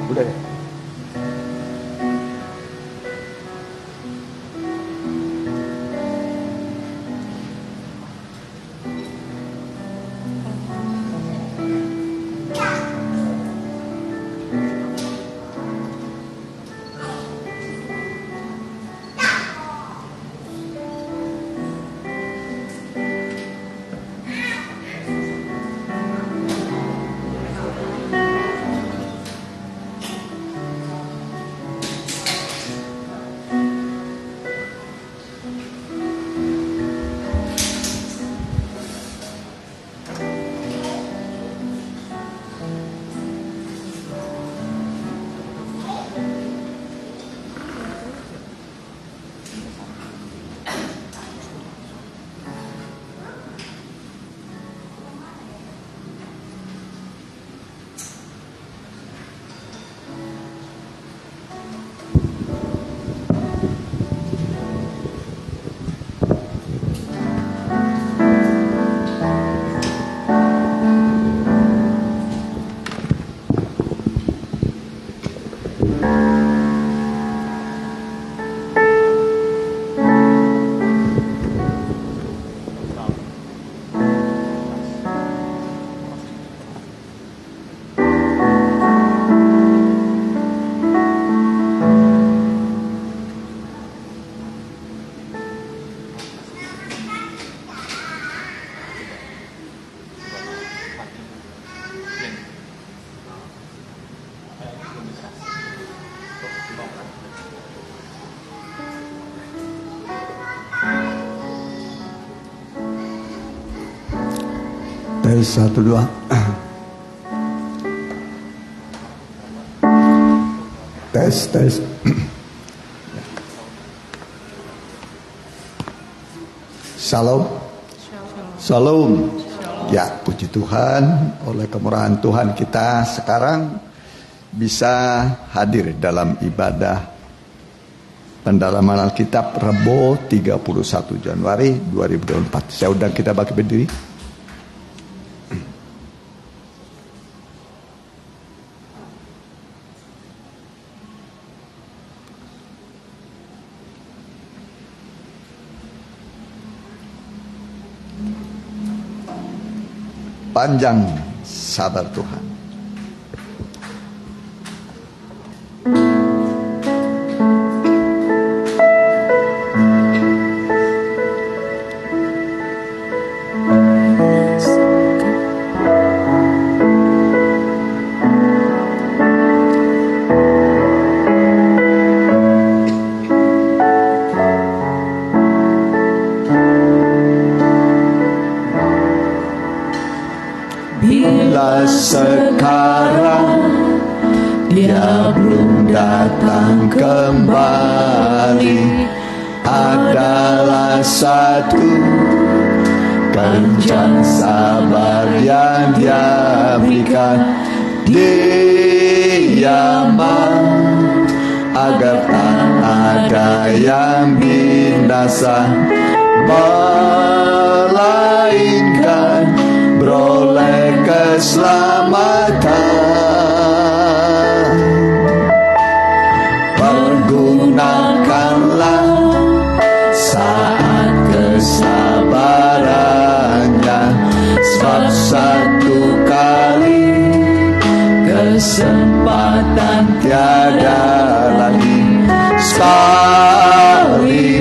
Udah ya? Tes 1 2. Tes. Shalom. Ya, puji Tuhan, oleh kemurahan Tuhan kita sekarang bisa hadir dalam ibadah pendalaman Alkitab Rabu 31 Januari 2024. Saya undang kita bangkit berdiri. Panjang sabar Tuhan. Sekarang dia belum datang kembali, adalah satu panjang sabar yang dia berikan. Dia mau agar tak ada yang binasa, melainkan beroleh keselamatan. Pergunakanlah saat kesabarannya, sebab satu kali kesempatan tiada lagi. Sekalipun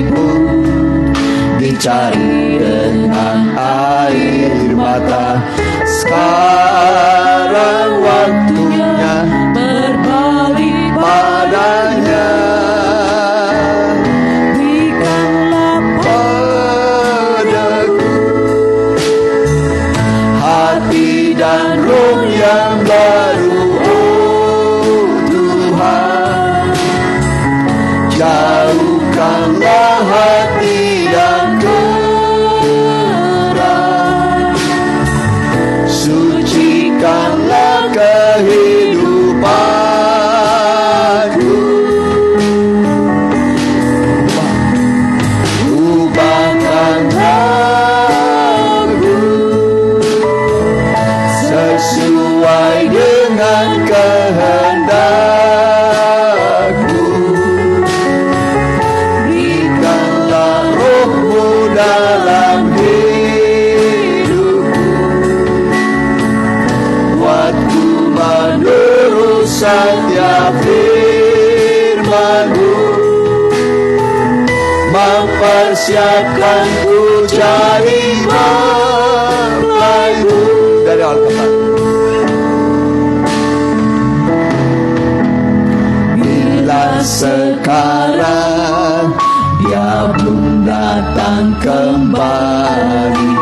dicari dengan air mata, sekarang waktunya berbalik padanya. Berikanlah padaku hati dan roh yang baru, oh Tuhan. Jauhkanlah hati dan sucikanlah kehidupanku. Ubahkan aku sesuai dengan kehendak. setiap firman-Mu, mempersiapkanku cari mempelai-Mu. Dari awal kembali. Bila sekarang Dia belum datang kembali,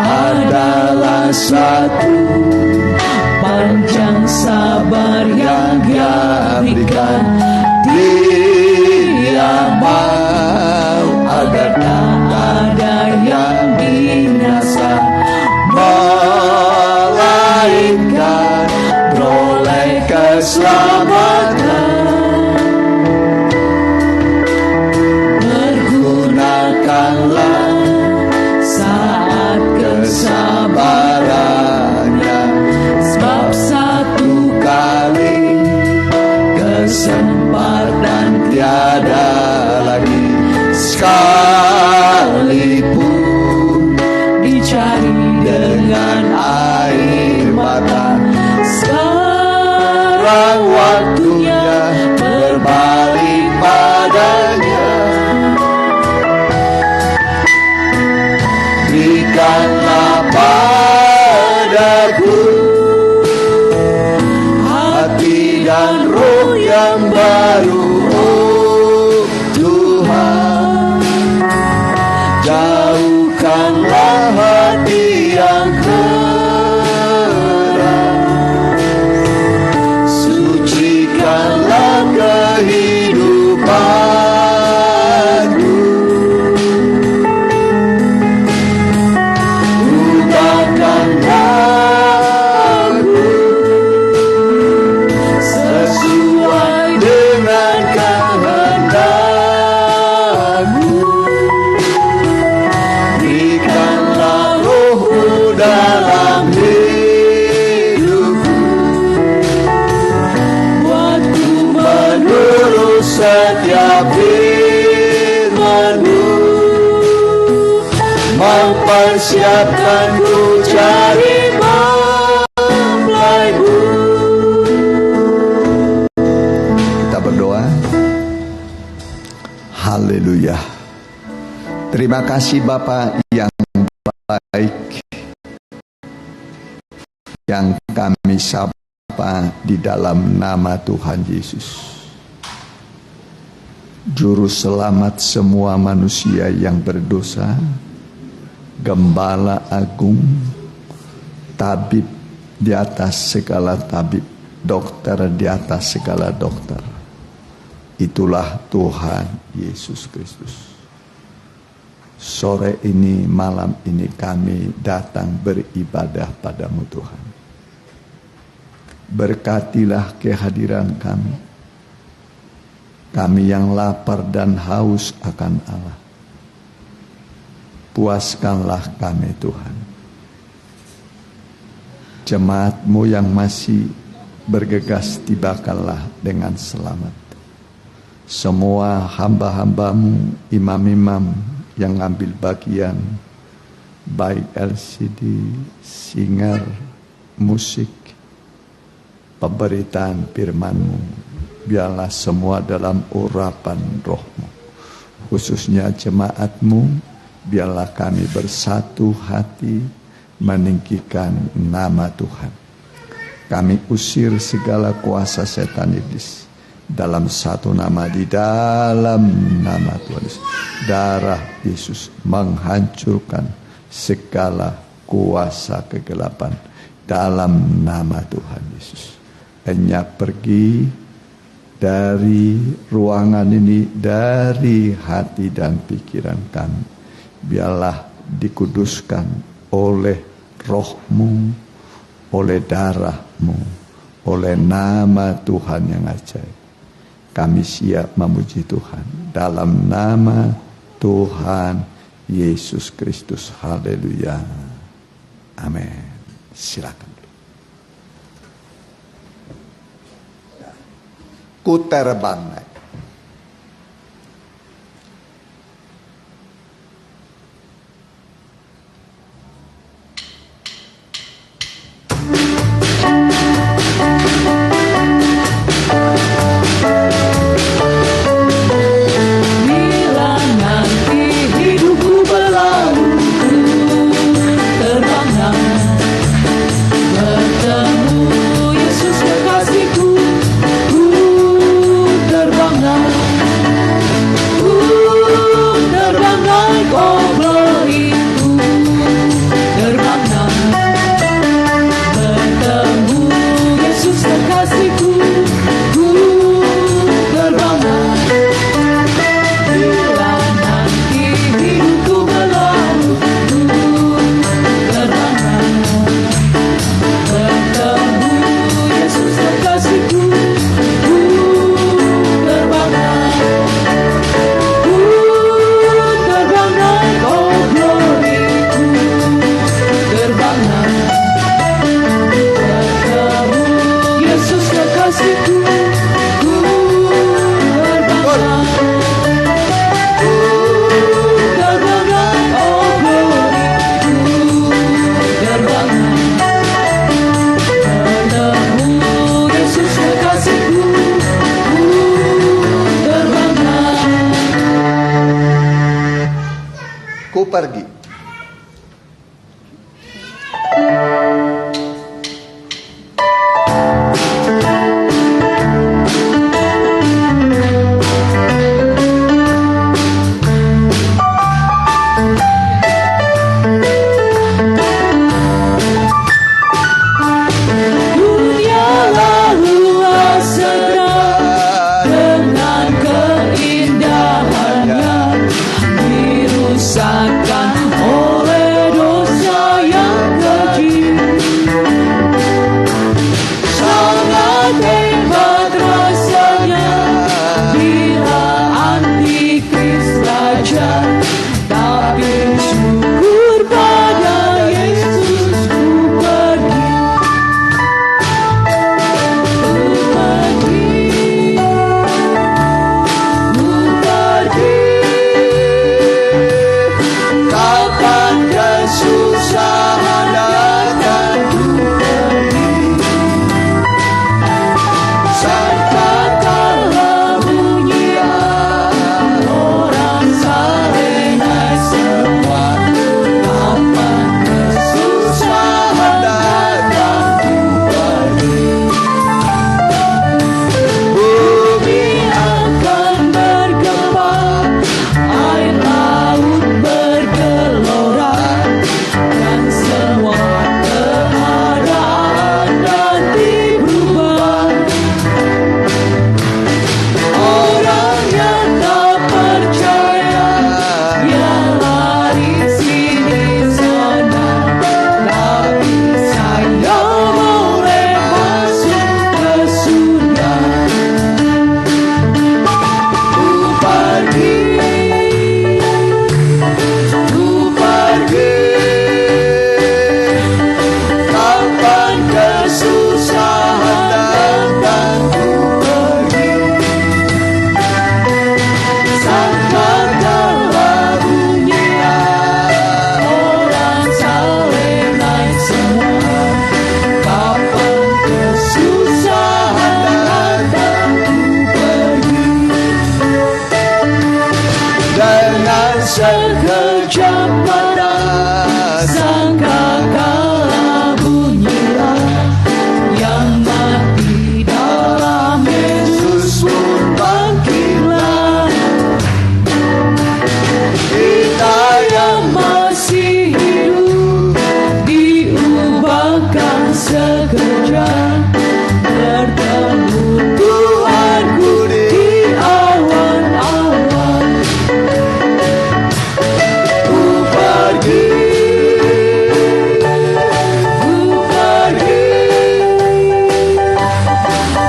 adalah satu panjang sabar yang Dia berikan. Dia mau agar tak ada yang binasa, melainkan beroleh keselamatan. Pergunakanlah saat kesabarannya, sebab satu kali kesempatan tiada lagi. Sekalipun dicari dengan air mata, sekarang waktunya berbalik padanya. Berikanlah padaku hati dan roh yang baru, oh Tuhan. Jauhkanlah hati yang keras, sucikanlah kehidupanku. Ubahkanlah aku sesuai dengan kehendak-Mu. Berikanlah Roh-Mu dalam hidupku, buatku menurut setiap firman-Mu, mempersiapkanku cari mempelai-Mu. Kita berdoa. Haleluya. Terima kasih Bapa yang baik, yang kami sapa di dalam nama Tuhan Yesus, Juru Selamat semua manusia yang berdosa, Gembala Agung, Tabib di atas segala tabib, Dokter di atas segala dokter. Itulah Tuhan Yesus Kristus. Sore ini, malam ini kami datang beribadah padamu Tuhan. Berkatilah kehadiran kami, kami yang lapar dan haus akan Allah. Puaskanlah kami Tuhan. Jemaat-Mu yang masih bergegas tibakanlah dengan selamat. Semua hamba-hamba-Mu, imam-imam yang ambil bagian, baik LCD, singer, musik, pemberitaan firman-Mu, biarlah semua dalam urapan Roh-Mu. Khususnya jemaat-Mu, biarlah kami bersatu hati meninggikan nama Tuhan. Kami usir segala kuasa setan iblis dalam satu nama, di dalam nama Tuhan Yesus. Darah Yesus menghancurkan segala kuasa kegelapan dalam nama Tuhan Yesus. Lenyap pergi dari ruangan ini, dari hati dan pikiran kami. Biarlah dikuduskan oleh Roh-Mu, oleh darah-Mu, oleh nama Tuhan yang ajaib. Kami siap memuji Tuhan dalam nama Tuhan Yesus Kristus. Haleluya. Amin. Silakan. Ku terbang. pergi. Sekejap mata sangkakala bunyilah yang mati dalam Yesus pun bangkitlah. Kita yang masih hidup diubahkan sekejap, bertemu Tuhanku di awan-awan.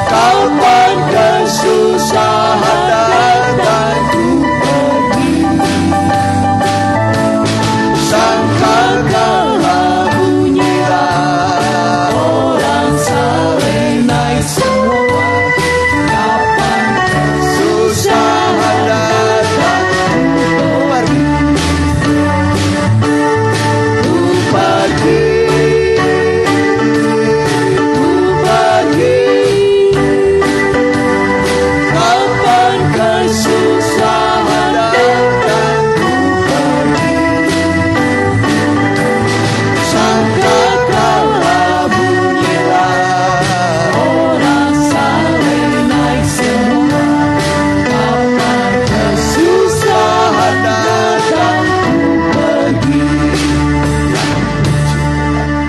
Kapan kesusahan datang ku pergi, sangkakala bunyilah orang saling naik semua. Kapan kesusahan datang ku pergi, ku pergi. Kesusahan datang ku pergi, sangkakala bunyilah orang saling naik semua. Kapan kesusahan datang ku pergi.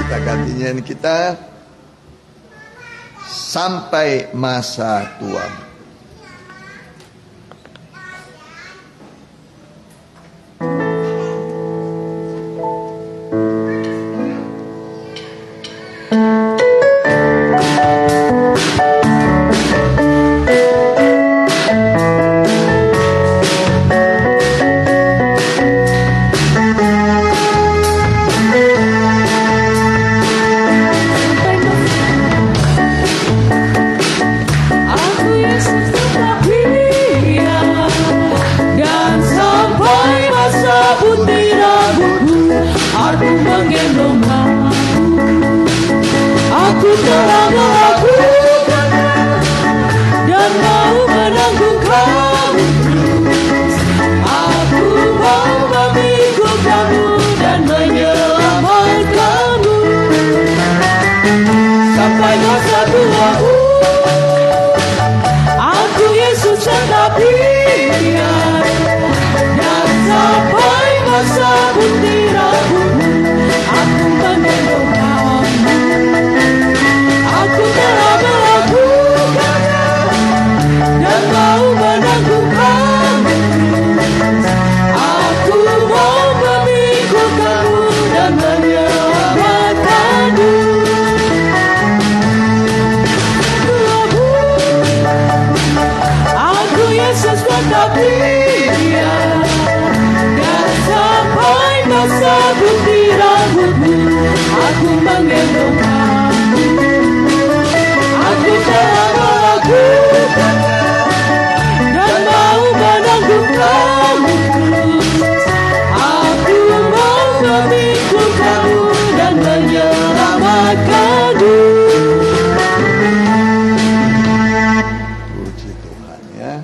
Kita ganti nyanyi kita sampai masa tua. Aku yang biar dan sampai masa putih rambutmu aku menggendong kamu. Aku telah melakukannya dan mau menanggung kamu. Aku mau memikul kamu dan menyelamatkanmu. Aku Yesus bertabia dan sampai masa putih rambutmu aku menggendong kamu. Aku telah melakukannya dan mau menanggung kamu. Aku mau memikul kamu dan menyelamatkanmu. Puji Tuhan ya.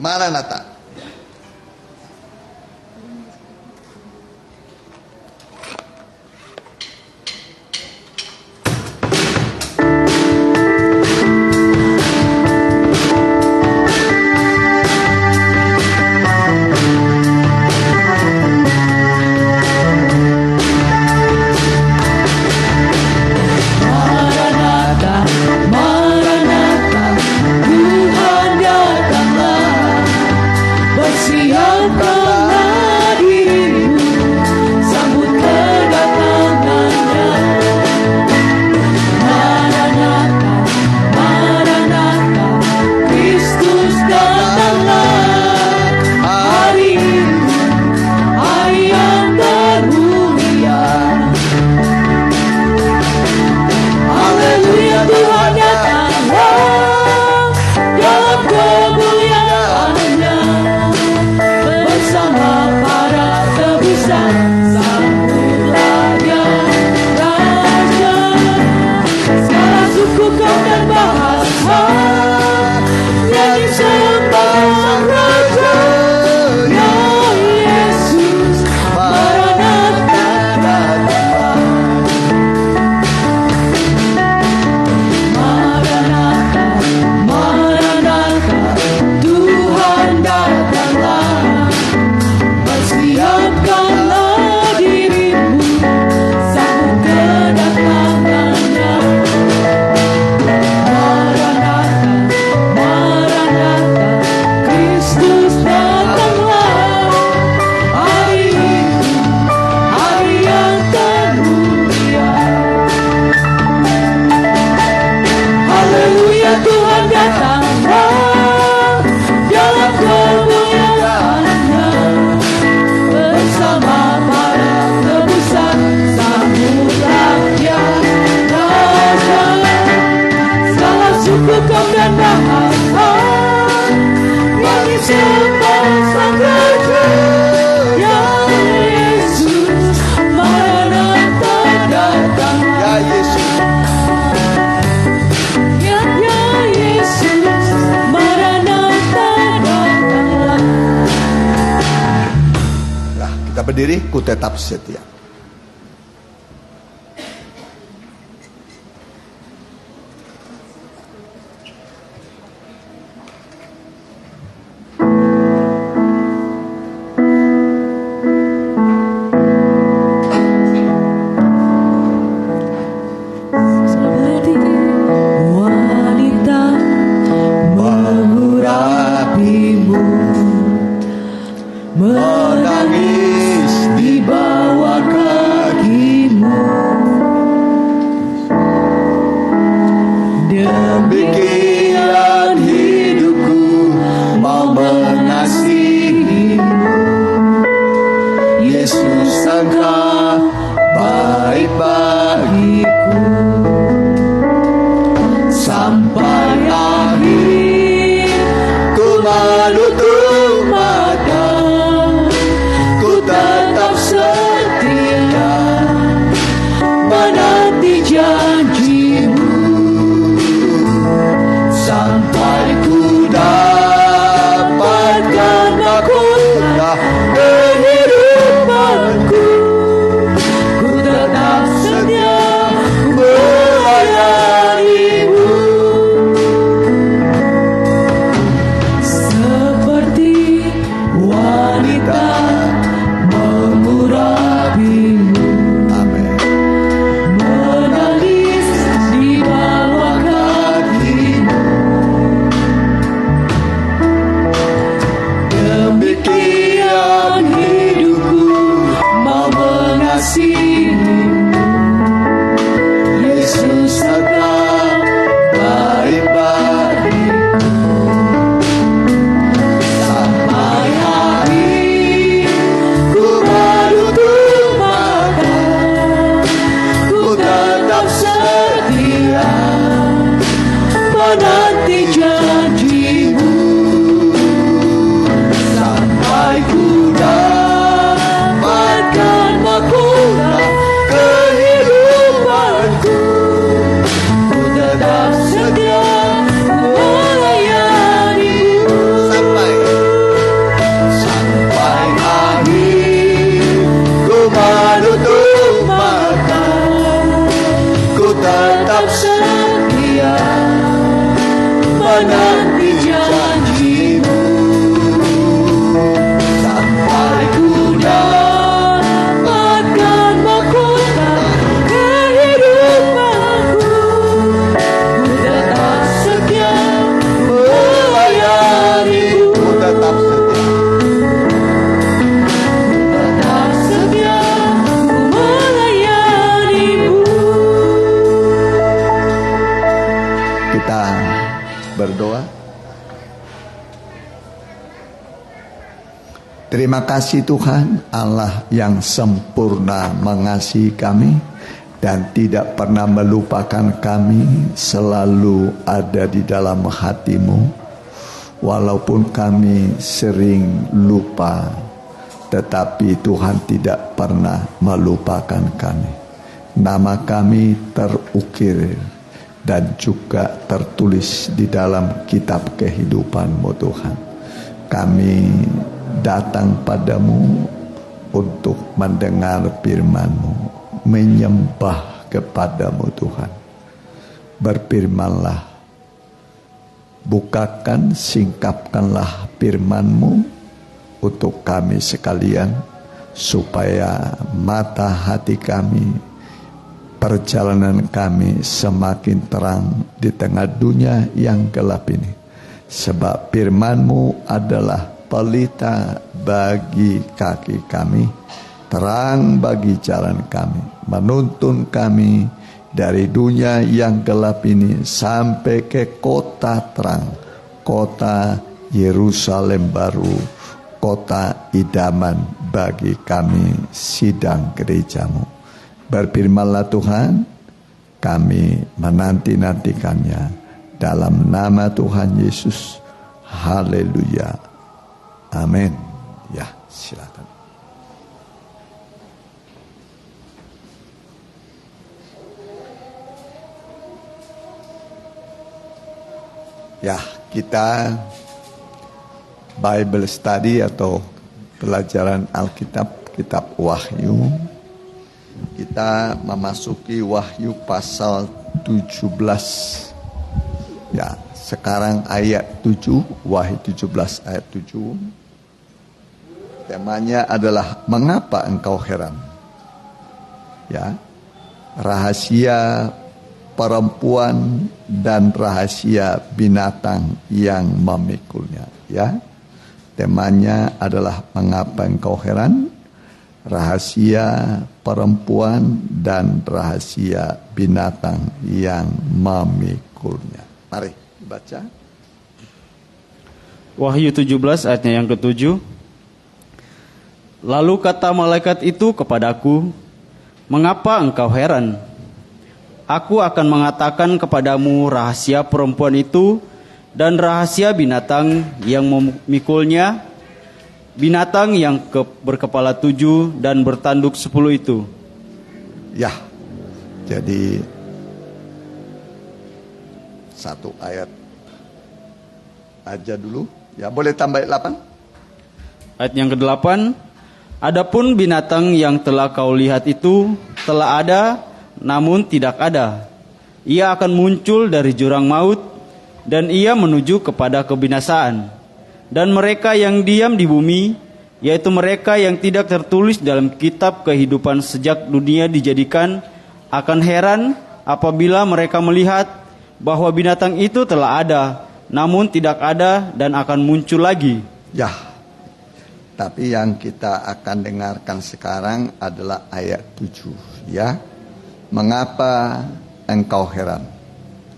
Maranatha. Maranatha, Maranatha, Tuhan datanglah. Bersiapkanlah dirimu, sambut kedatangannya. Maranatha, Maranatha, Kristus datanglah. Hari ini, hari yang termulia. Haleluya, Tuhan datanglah dalam kemuliaan-Nya bersama para tebusan. Sambutlah Dia Raja. Segala suku, kaum dan bahasa nyanyi sembah Sang Raja. Ya Yesus, Maranatha datanglah. Maranatha, Maranatha, Tuhan datanglah. Persiapkanlah dirimu, sambut kedatangannya. Maranatha, Maranatha, Kristus datanglah. Hari ini, hari yang termulia. Haleluya, Tuhan datanglah dalam kemuliaan-Nya bersama para tebusan. Sambutlah Dia Raja. Segala suku, kaum dan bahasa nyanyi sembah Sang Raja. Ya Yesus, Maranatha datanglah. Ya Yesus. Ya Yesus, Maranatha datanglah. Nah, kita berdiri, ku tetap setia. Seperti wanita mengurapimu, menangis di bawah menanti janjimu sampai ku dapatkan mahkota kehidupanku. Ku tetap setia melayanimu. Ku tetap setia. Tetap setia melayanimu. Kita berdoa. Terima kasih Tuhan Allah yang sempurna mengasihi kami dan tidak pernah melupakan kami, selalu ada di dalam hati-Mu. Walaupun kami sering lupa, tetapi Tuhan tidak pernah melupakan kami. Nama kami terukir dan juga tertulis di dalam kitab kehidupan-Mu Tuhan. Kami datang padamu untuk mendengar firman-Mu, menyembah kepadamu Tuhan. Berfirmanlah, bukakan, singkapkanlah firman-Mu untuk kami sekalian, supaya mata hati kami, perjalanan kami semakin terang di tengah dunia yang gelap ini. Sebab firman-Mu adalah pelita bagi kaki kami, terang bagi jalan kami, menuntun kami dari dunia yang gelap ini sampai ke kota terang, kota Yerusalem baru, kota idaman bagi kami, sidang gereja-Mu. Berfirmanlah Tuhan, kami menanti-nantikannya dalam nama Tuhan Yesus. Haleluya. Amin. Ya, silakan. Ya, kita Bible study atau pelajaran Alkitab, kitab Wahyu. Kita memasuki Wahyu pasal 17. Ya, sekarang ayat 7, Wahyu 17 ayat 7. Temanya adalah mengapa engkau heran? Ya. Rahasia perempuan dan rahasia binatang yang memikulnya, ya. Temanya adalah mengapa engkau heran? Rahasia perempuan dan rahasia binatang yang memikulnya. Mari baca. Wahyu 17 ayatnya yang ke-7. Lalu kata malaikat itu kepadaku, mengapa engkau heran? Aku akan mengatakan kepadamu rahasia perempuan itu dan rahasia binatang yang memikulnya, binatang yang berkepala 7 dan bertanduk 10 itu. Ya, jadi satu ayat aja dulu. Ya, boleh tambah 8. Ayat yang ke-8. Adapun binatang yang telah kau lihat itu telah ada, namun tidak ada. Ia akan muncul dari jurang maut, dan ia menuju kepada kebinasaan. Dan mereka yang diam di bumi, yaitu mereka yang tidak tertulis dalam kitab kehidupan sejak dunia dijadikan, akan heran apabila mereka melihat bahwa binatang itu telah ada, namun tidak ada dan akan muncul lagi. Ya, tapi yang kita akan dengarkan sekarang adalah ayat 7, ya. Mengapa engkau heran?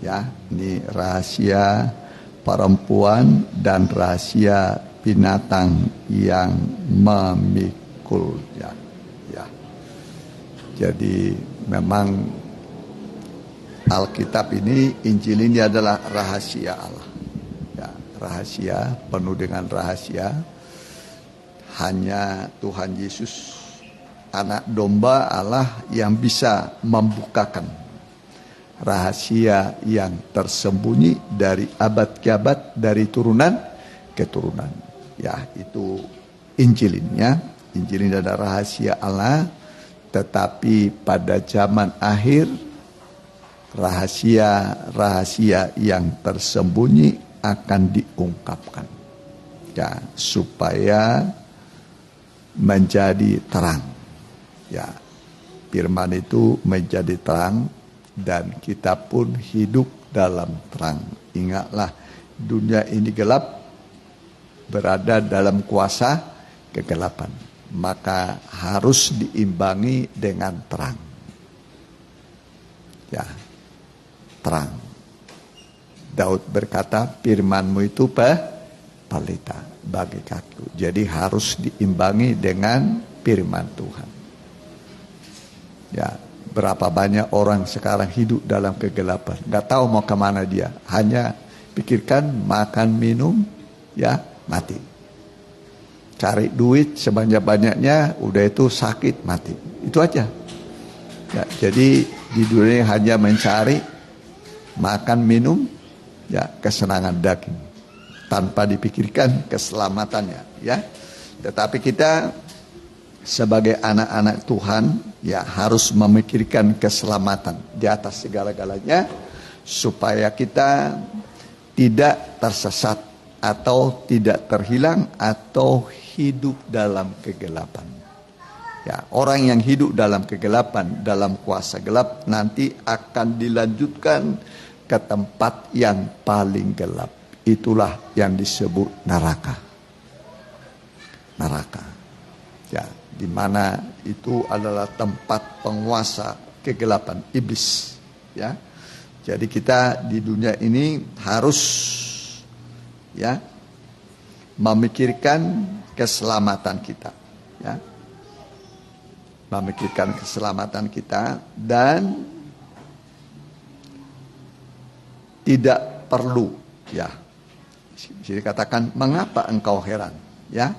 Ya, ini rahasia perempuan dan rahasia binatang yang memikulnya. Ya. Jadi memang Alkitab ini, Injil ini adalah rahasia Allah. Ya, rahasia, penuh dengan rahasia. Hanya Tuhan Yesus, anak domba Allah, yang bisa membukakan rahasia yang tersembunyi dari abad ke abad, dari turunan ke turunan. Ya, itu Injil ini, ya. Injil ini adalah rahasia Allah, tetapi pada zaman akhir rahasia-rahasia yang tersembunyi akan diungkapkan. Ya, supaya menjadi terang. Ya, firman itu menjadi terang dan kita pun hidup dalam terang. Ingatlah, dunia ini gelap, berada dalam kuasa kegelapan. Maka harus diimbangi dengan terang. Ya, terang. Daud berkata, firman-Mu itu pelita bagi kakiku. Jadi harus diimbangi dengan firman Tuhan. Ya, berapa banyak orang sekarang hidup dalam kegelapan, nggak tahu mau kemana dia, hanya pikirkan makan minum, ya mati. Cari duit sebanyak-banyaknya, udah itu sakit mati, itu aja. Ya, jadi di dunia hanya mencari makan minum, ya kesenangan daging, tanpa dipikirkan keselamatannya, ya. Tetapi kita sebagai anak-anak Tuhan, ya harus memikirkan keselamatan di atas segala-galanya, supaya kita tidak tersesat atau tidak terhilang atau hidup dalam kegelapan. Ya, orang yang hidup dalam kegelapan, dalam kuasa gelap, nanti akan dilanjutkan ke tempat yang paling gelap. Itulah yang disebut neraka. Neraka. Ya, di mana itu adalah tempat penguasa kegelapan, iblis. Ya. Jadi kita di dunia ini harus, ya, memikirkan keselamatan kita, ya. Memikirkan keselamatan kita dan tidak perlu, ya. Jadi katakan, mengapa engkau heran, ya?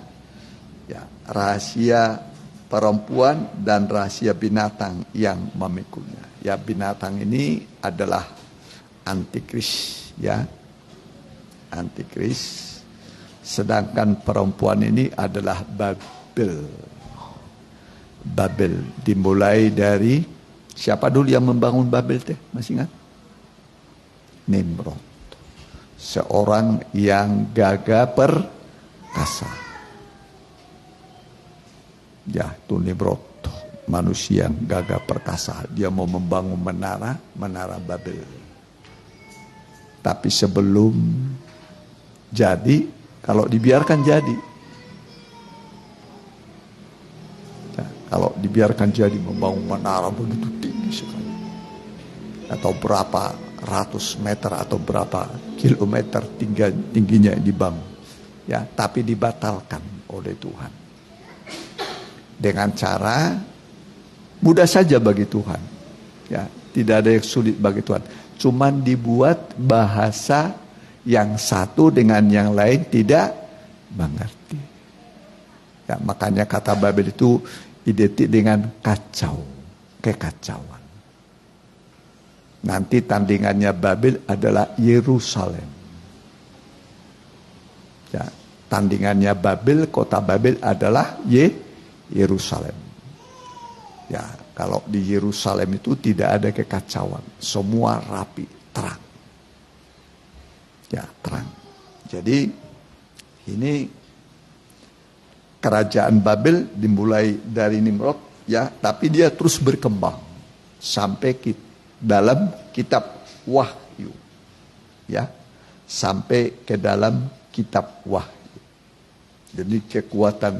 Ya, rahasia perempuan dan rahasia binatang yang memikulnya. Ya, binatang ini adalah antikris, ya. Antikris. Sedangkan perempuan ini adalah Babel. Babel dimulai dari siapa dulu yang membangun Babel teh? Masih ingat? Nimrod. Seorang yang gagah perkasa. Ya, itu Nimrod, manusia yang gagah perkasa. Dia mau membangun menara Babel. Tapi sebelum jadi, kalau dibiarkan jadi, ya, kalau dibiarkan jadi membangun menara begitu tinggi sekali, atau berapa ratus meter atau berapa kilometer tingginya dibangun, ya, tapi dibatalkan oleh Tuhan. Dengan cara mudah saja bagi Tuhan, ya, tidak ada yang sulit bagi Tuhan. Cuman dibuat bahasa yang satu dengan yang lain tidak mengerti. Ya, makanya kata Babel itu identik dengan kacau, kekacauan. Nanti tandingannya Babel adalah Yerusalem. Ya, tandingannya Babel, kota Babel adalah Yerusalem. Ya, kalau di Yerusalem itu tidak ada kekacauan, semua rapi, terang. Ya, terang. Jadi ini kerajaan Babel dimulai dari Nimrod, ya, tapi dia terus berkembang sampai dalam kitab Wahyu, ya, sampai ke dalam kitab Wahyu. Jadi kekuatan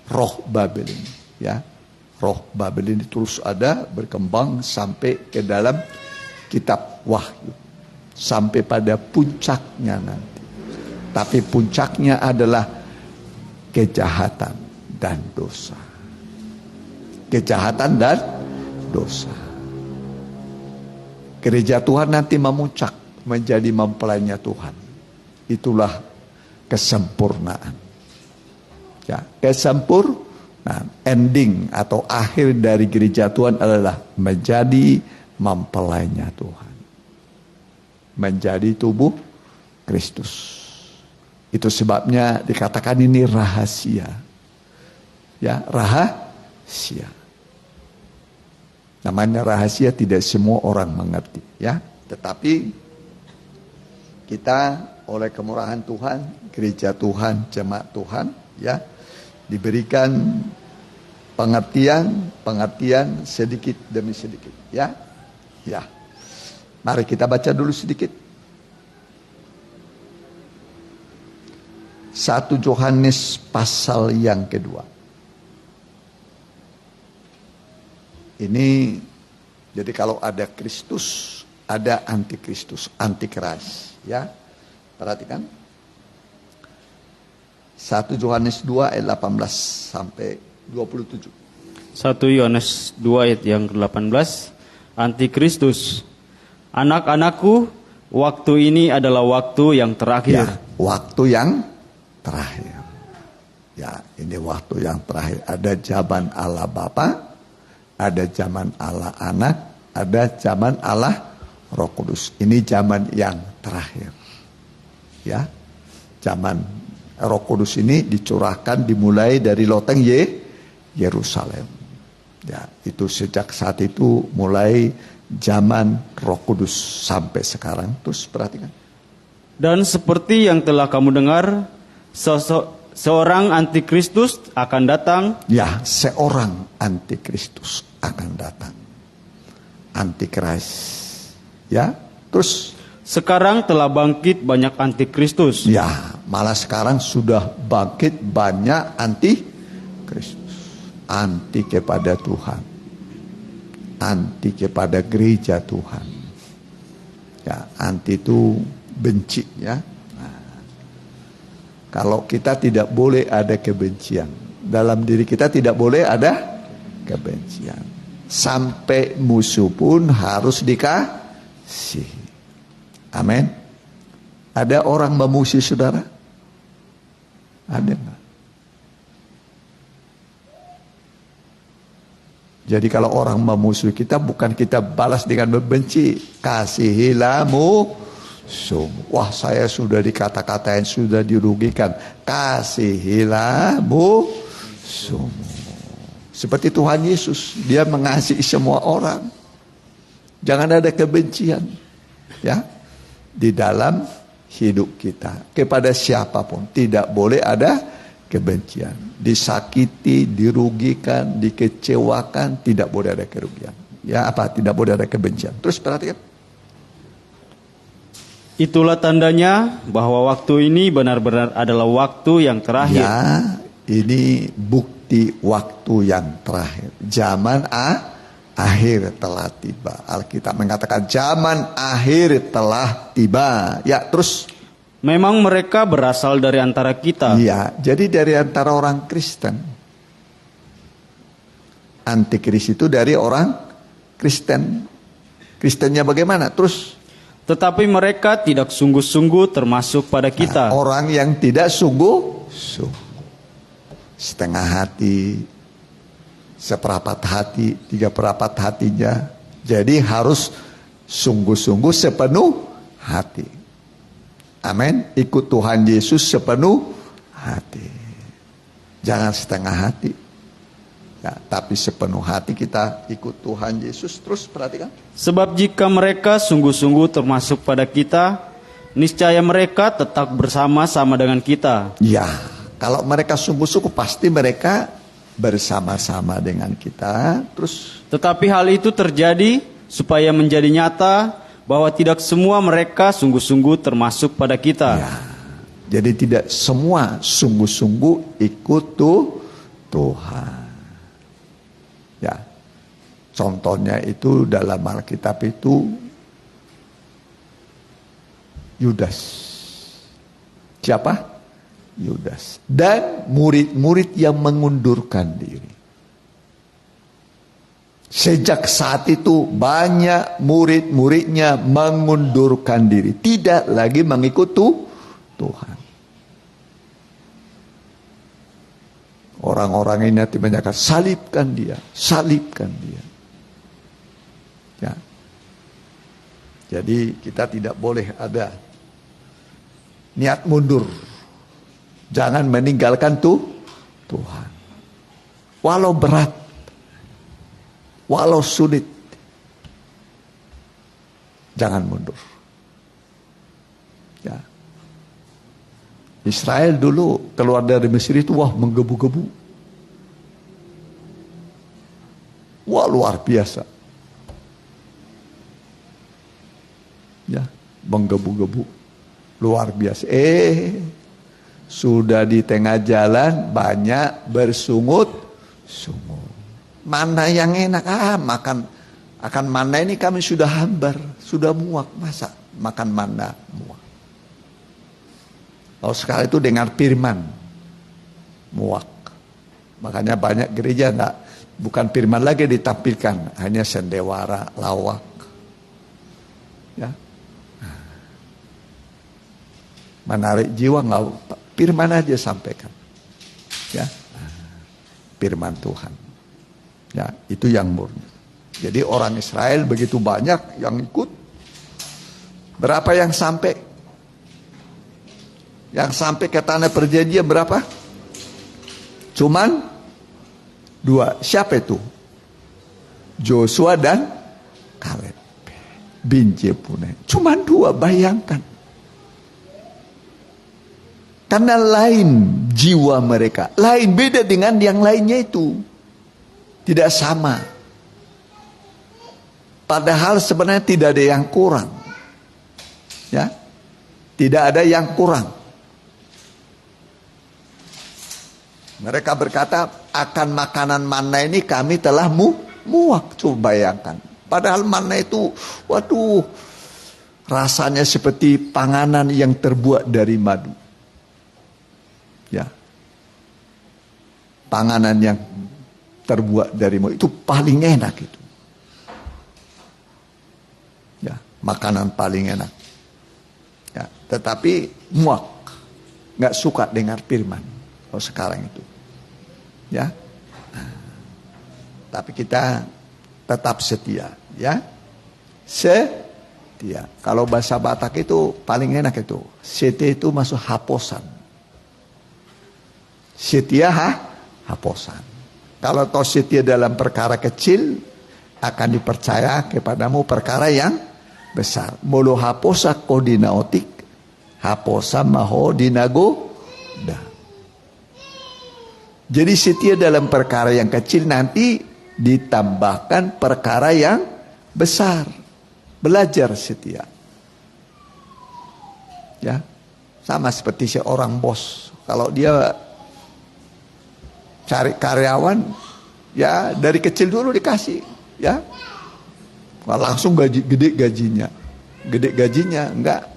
roh Babel ini, ya, roh Babel ini terus ada berkembang sampai ke dalam kitab Wahyu, sampai pada puncaknya nanti. Tapi puncaknya adalah kejahatan dan dosa. Kejahatan dan dosa. Gereja Tuhan nanti memuncak menjadi mempelainya Tuhan. Itulah kesempurnaan. Ya, kesempurnaan, ending atau akhir dari gereja Tuhan adalah menjadi mempelainya Tuhan. Menjadi tubuh Kristus. Itu sebabnya dikatakan ini rahasia. Ya, rahasia. Namanya rahasia, tidak semua orang mengerti, ya. Tetapi kita oleh kemurahan Tuhan, gereja Tuhan, jemaat Tuhan, ya, diberikan pengertian sedikit demi sedikit, ya. Ya. Mari kita baca dulu sedikit. 1 Yohanes pasal yang kedua. Ini jadi kalau ada Kristus, ada antikristus, antikris, ya. Perhatikan. 1 Yohanes 2 ayat 18 sampai 27. 1 Yohanes 2 ayat yang ke-18. Antikristus. Anak-anakku, waktu ini adalah waktu yang terakhir. Ya, waktu yang terakhir. Ya, ini waktu yang terakhir. Ada zaman Allah Bapa, ada zaman Allah Anak, ada zaman Allah Roh Kudus. Ini zaman yang terakhir. Ya. Zaman Roh Kudus ini dicurahkan dimulai dari loteng Yerusalem. Ya, itu sejak saat itu mulai zaman Roh Kudus sampai sekarang. Terus perhatikan. Dan seperti yang telah kamu dengar, seorang antikristus akan datang. Ya, seorang antikristus akan datang. Antikris. Ya, terus Sekarang telah bangkit banyak antikristus. ya, malah sekarang sudah bangkit banyak antikristus. Anti kepada Tuhan. Anti kepada gereja Tuhan. Ya, anti itu benci, ya. Kalau kita tidak boleh ada kebencian. Dalam diri kita tidak boleh ada kebencian. Sampai musuh pun harus dikasihi. Amin. Ada orang memusuhi saudara? Ada enggak? Jadi kalau orang memusuhi kita, bukan kita balas dengan membenci. Kasihilah musuhmu. Wah, saya sudah dikata-katain, sudah dirugikan. Kasihilah musuhmu. Seperti Tuhan Yesus, dia mengasihi semua orang. Jangan ada kebencian, ya, di dalam hidup kita. Kepada siapapun tidak boleh ada kebencian. Disakiti, dirugikan, dikecewakan, tidak boleh ada kerugian. Ya, apa? Tidak boleh ada kebencian. Terus perhatikan. Itulah tandanya bahwa waktu ini benar-benar adalah waktu yang terakhir. Ya, ini bukti waktu yang terakhir. Zaman akhir telah tiba. Alkitab mengatakan zaman akhir telah tiba. Ya, terus. Memang mereka berasal dari antara kita. Iya, jadi dari antara orang Kristen. Antikris itu dari orang Kristen. Kristennya bagaimana? Terus. Tetapi mereka tidak sungguh-sungguh termasuk pada kita. Orang yang tidak sungguh-sungguh. Setengah hati, seperapat hati, 3/4 hatinya. Jadi harus sungguh-sungguh sepenuh hati. Amin. Ikut Tuhan Yesus sepenuh hati. Jangan setengah hati. Ya, tapi sepenuh hati kita ikut Tuhan Yesus. Terus perhatikan. Sebab jika mereka sungguh-sungguh termasuk pada kita, niscaya mereka tetap bersama-sama dengan kita. Ya, kalau mereka sungguh-sungguh pasti mereka bersama-sama dengan kita. Terus. Tetapi hal itu terjadi supaya menjadi nyata bahwa tidak semua mereka sungguh-sungguh termasuk pada kita. Ya, jadi tidak semua sungguh-sungguh ikut Tuhan. Ya, contohnya itu dalam Alkitab itu Yudas. Siapa? Yudas. Dan murid-murid yang mengundurkan diri. Sejak saat itu banyak murid-muridnya mengundurkan diri. Tidak lagi mengikut Tuhan. Orang-orang ini nanti menyatakan salibkan dia. Salibkan dia. Ya. Jadi kita tidak boleh ada niat mundur. Jangan meninggalkan Tuhan. Walau berat. Walau sulit. Jangan mundur. Ya. Israel dulu keluar dari Mesir itu menggebu-gebu. Luar biasa. Ya, menggebu-gebu. Luar biasa. Sudah di tengah jalan banyak bersungut-sungut. Mana yang enak? Makan mana ini kami sudah hambar, sudah muak. Masa makan mana muak? Lalu sekarang itu dengar firman, muak. Makanya banyak gereja bukan firman lagi ditampilkan, hanya sendewara, lawak. Ya, menarik jiwa firman aja sampaikan. Ya, firman Tuhan. Ya, itu yang murni. Jadi orang Israel begitu banyak yang ikut. Berapa yang sampai? Yang sampai ke tanah perjanjian berapa? Cuman 2. Siapa itu? Joshua dan Kaleb bin Jefune. Cuman 2, bayangkan. Karena lain jiwa mereka, lain, beda dengan yang lainnya itu. Tidak sama. Padahal sebenarnya tidak ada yang kurang. Ya. Tidak ada yang kurang. Mereka berkata, akan makanan manna ini kami telah muak. Coba bayangkan. Padahal manna itu, rasanya seperti panganan yang terbuat dari madu. Ya. Panganan yang terbuat dari madu itu paling enak itu. Ya, makanan paling enak. Ya, tetapi muak, nggak suka dengar firman. Kalau sekarang itu, ya. Tapi kita tetap setia, ya. Setia. Kalau bahasa Batak itu paling enak itu. Setia itu masuk haposan. Setia haposan. Kalau kau setia dalam perkara kecil, akan dipercaya kepadamu perkara yang besar. Molo haposa kodinaotik, haposa maho dinagoda. Jadi setia dalam perkara yang kecil nanti ditambahkan perkara yang besar. Belajar setia. Ya, sama seperti seorang bos. Kalau dia cari karyawan, ya dari kecil dulu dikasih, ya. Langsung gede gajinya, enggak.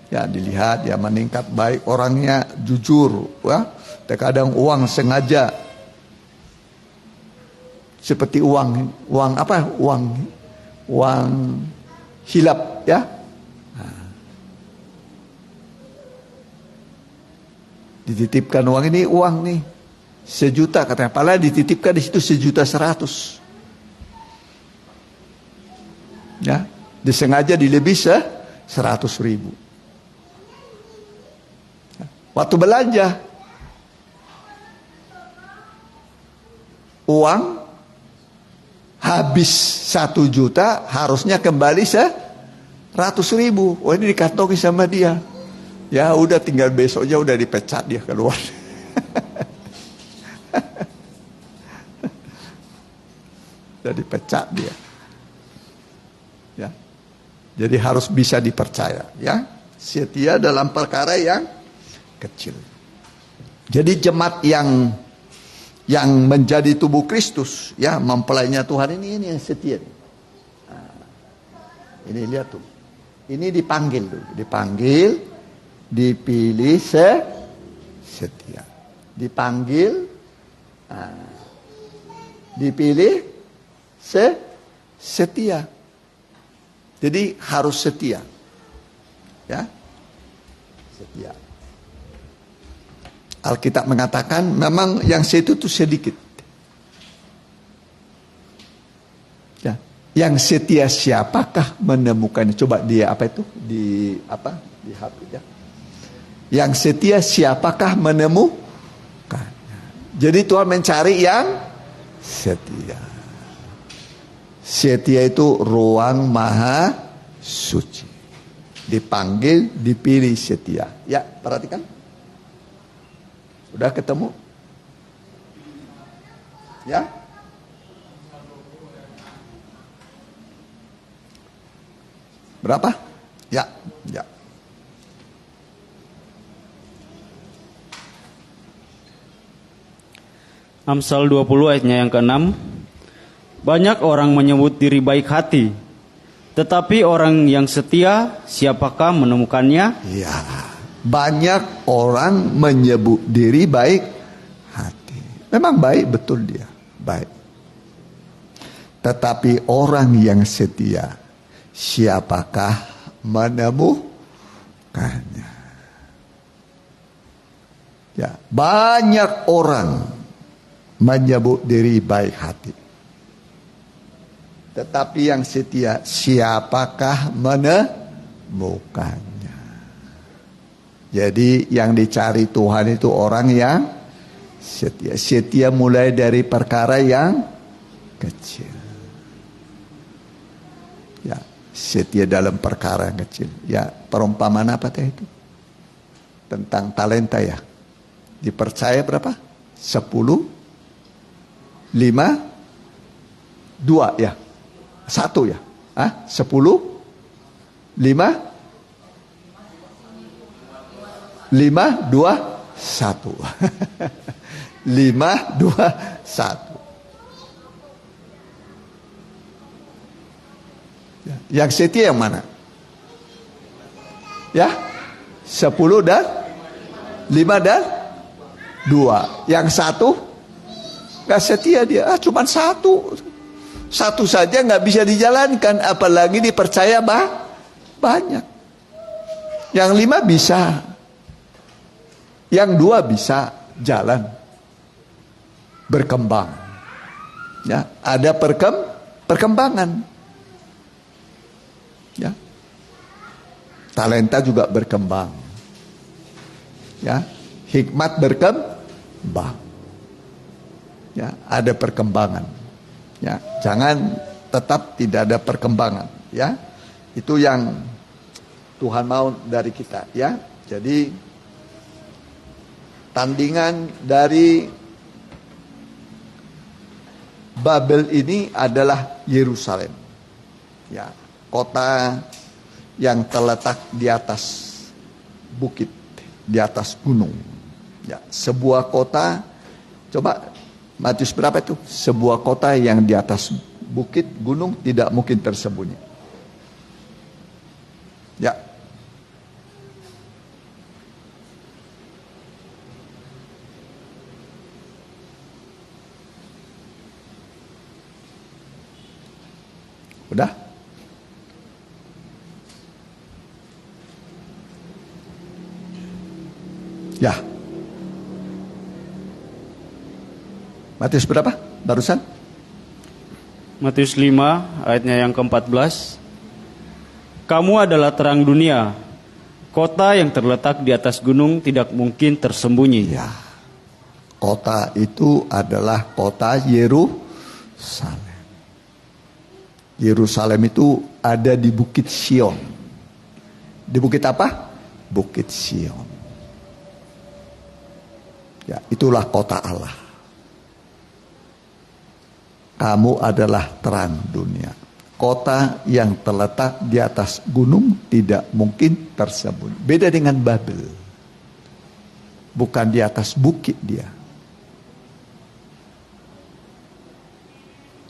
Ya dilihat, ya meningkat baik orangnya, jujur, ya. Terkadang uang sengaja, seperti uang apa? Uang hilap, ya. Dititipkan uang ini, uang nih 1 juta katanya, padahal dititipkan di situ 1.100.000. Ya, disengaja dilebih 100.000. Waktu belanja, uang habis 1 juta, harusnya kembali 100.000. Oh, ini dikantongi sama dia. Ya udah, tinggal besoknya udah dipecat dia keluar. Jadi pecat dia. Ya. Jadi harus bisa dipercaya, ya. Setia dalam perkara yang kecil. Jadi jemaat yang menjadi tubuh Kristus, ya, mempelainya Tuhan ini yang setia. Nah, ini lihat tuh. Ini dipanggil tuh, dipilih setia. Dipanggil, dipilih setia. Jadi harus setia. Ya. Setia. Alkitab mengatakan memang yang setia itu sedikit. Ya. Yang setia siapakah menemukannya? Coba dia apa itu? Di HP ya. Yang setia siapakah menemukan? Jadi Tuhan mencari yang setia. Setia itu ruang maha suci. Dipanggil, dipilih setia. Ya, perhatikan. Udah ketemu? Ya? Berapa? Ya, ya. Amsal 20 ayatnya yang ke-6. Banyak orang menyebut diri baik hati, tetapi orang yang setia, siapakah menemukannya? Ya, banyak orang menyebut diri baik hati. Memang baik, betul dia, baik. Tetapi orang yang setia, siapakah menemukannya? Ya, banyak orang menyebut diri baik hati. Tetapi yang setia, siapakah menemukannya? Jadi yang dicari Tuhan itu orang yang setia. Setia mulai dari perkara yang kecil. Ya, setia dalam perkara yang kecil. Ya, perumpamaan apa teh itu? Tentang talenta ya. Dipercaya berapa? 10, 5, 2 ya. 1 ya. 10, 5, 2, 1. 5, 2, 1. Yang setia yang mana? Ya, 10 dan 5 dan 2. Yang 1 gak setia dia. Cuman 1. 1 saja gak bisa dijalankan, apalagi dipercaya banyak. Yang 5 bisa. Yang 2 bisa jalan, berkembang. Ya, ada perkembangan. Ya. Talenta juga berkembang. Ya, hikmat berkembang. Ya, ada perkembangan. Ya, jangan tetap tidak ada perkembangan. Ya, itu yang Tuhan mau dari kita. Ya, jadi tandingan dari Babel ini adalah Yerusalem. Ya, kota yang terletak di atas bukit, di atas gunung. Ya, sebuah kota. Coba Matius berapa itu? Sebuah kota yang di atas bukit, gunung, tidak mungkin tersembunyi. Ya. Udah? Ya. Matius berapa? Barusan? Matius 5 ayatnya yang ke-14. Kamu adalah terang dunia. Kota yang terletak di atas gunung tidak mungkin tersembunyi. Ya. Kota itu adalah kota Yerusalem. Yerusalem itu ada di Bukit Sion. Di bukit apa? Bukit Sion. Ya, itulah kota Allah. Kamu adalah terang dunia. Kota yang terletak di atas gunung tidak mungkin tersembunyi. Beda dengan Babel. Bukan di atas bukit dia.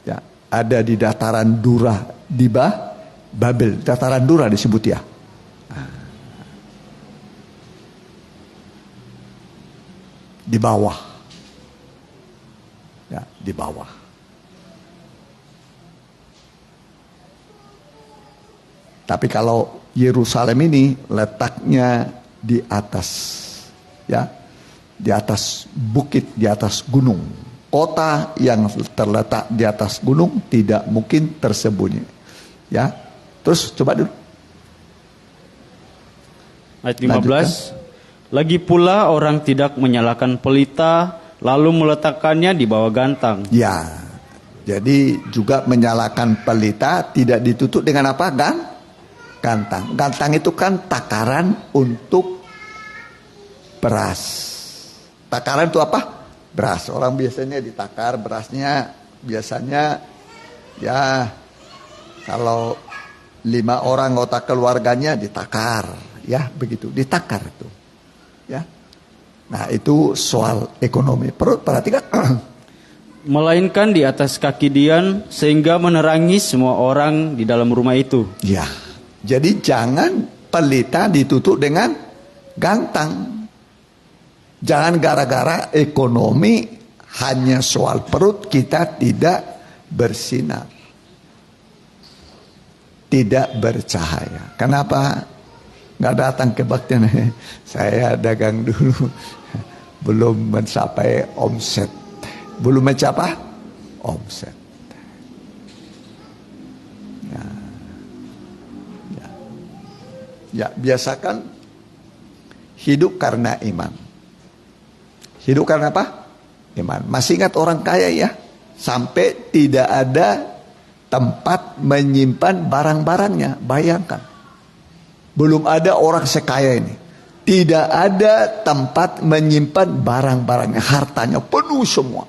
Ya, ada di dataran Dura di Babel. Dataran Dura disebut ya. Di bawah. Ya, di bawah. Tapi kalau Yerusalem ini letaknya di atas, ya, di atas bukit, di atas gunung. Kota yang terletak di atas gunung tidak mungkin tersembunyi. Ya, terus coba dulu. Ayat 15. Lagi pula orang tidak menyalakan pelita lalu meletakkannya di bawah gantang. Ya, jadi juga menyalakan pelita tidak ditutup dengan apa? Gantang. Gantang itu kan takaran untuk beras. Takaran itu apa? Beras. Orang biasanya ditakar berasnya, biasanya ya kalau 5 orang anggota keluarganya ditakar, ya begitu, ditakar itu, ya. Nah itu soal ekonomi. Perhatikan. Melainkan di atas kaki Dian sehingga menerangi semua orang di dalam rumah itu. Ya, jadi jangan pelita ditutup dengan gantang. Jangan gara-gara ekonomi hanya soal perut kita tidak bersinar. Tidak bercahaya. Kenapa nggak datang kebaktian? Saya dagang dulu belum mencapai omset, belum mencapai omset. Ya, biasakan hidup karena iman. Hidup karena apa? Iman. Masih ingat orang kaya ya? Sampai tidak ada tempat menyimpan barang-barangnya. Bayangkan. Belum ada orang sekaya ini. Tidak ada tempat menyimpan barang-barangnya. Hartanya penuh semua.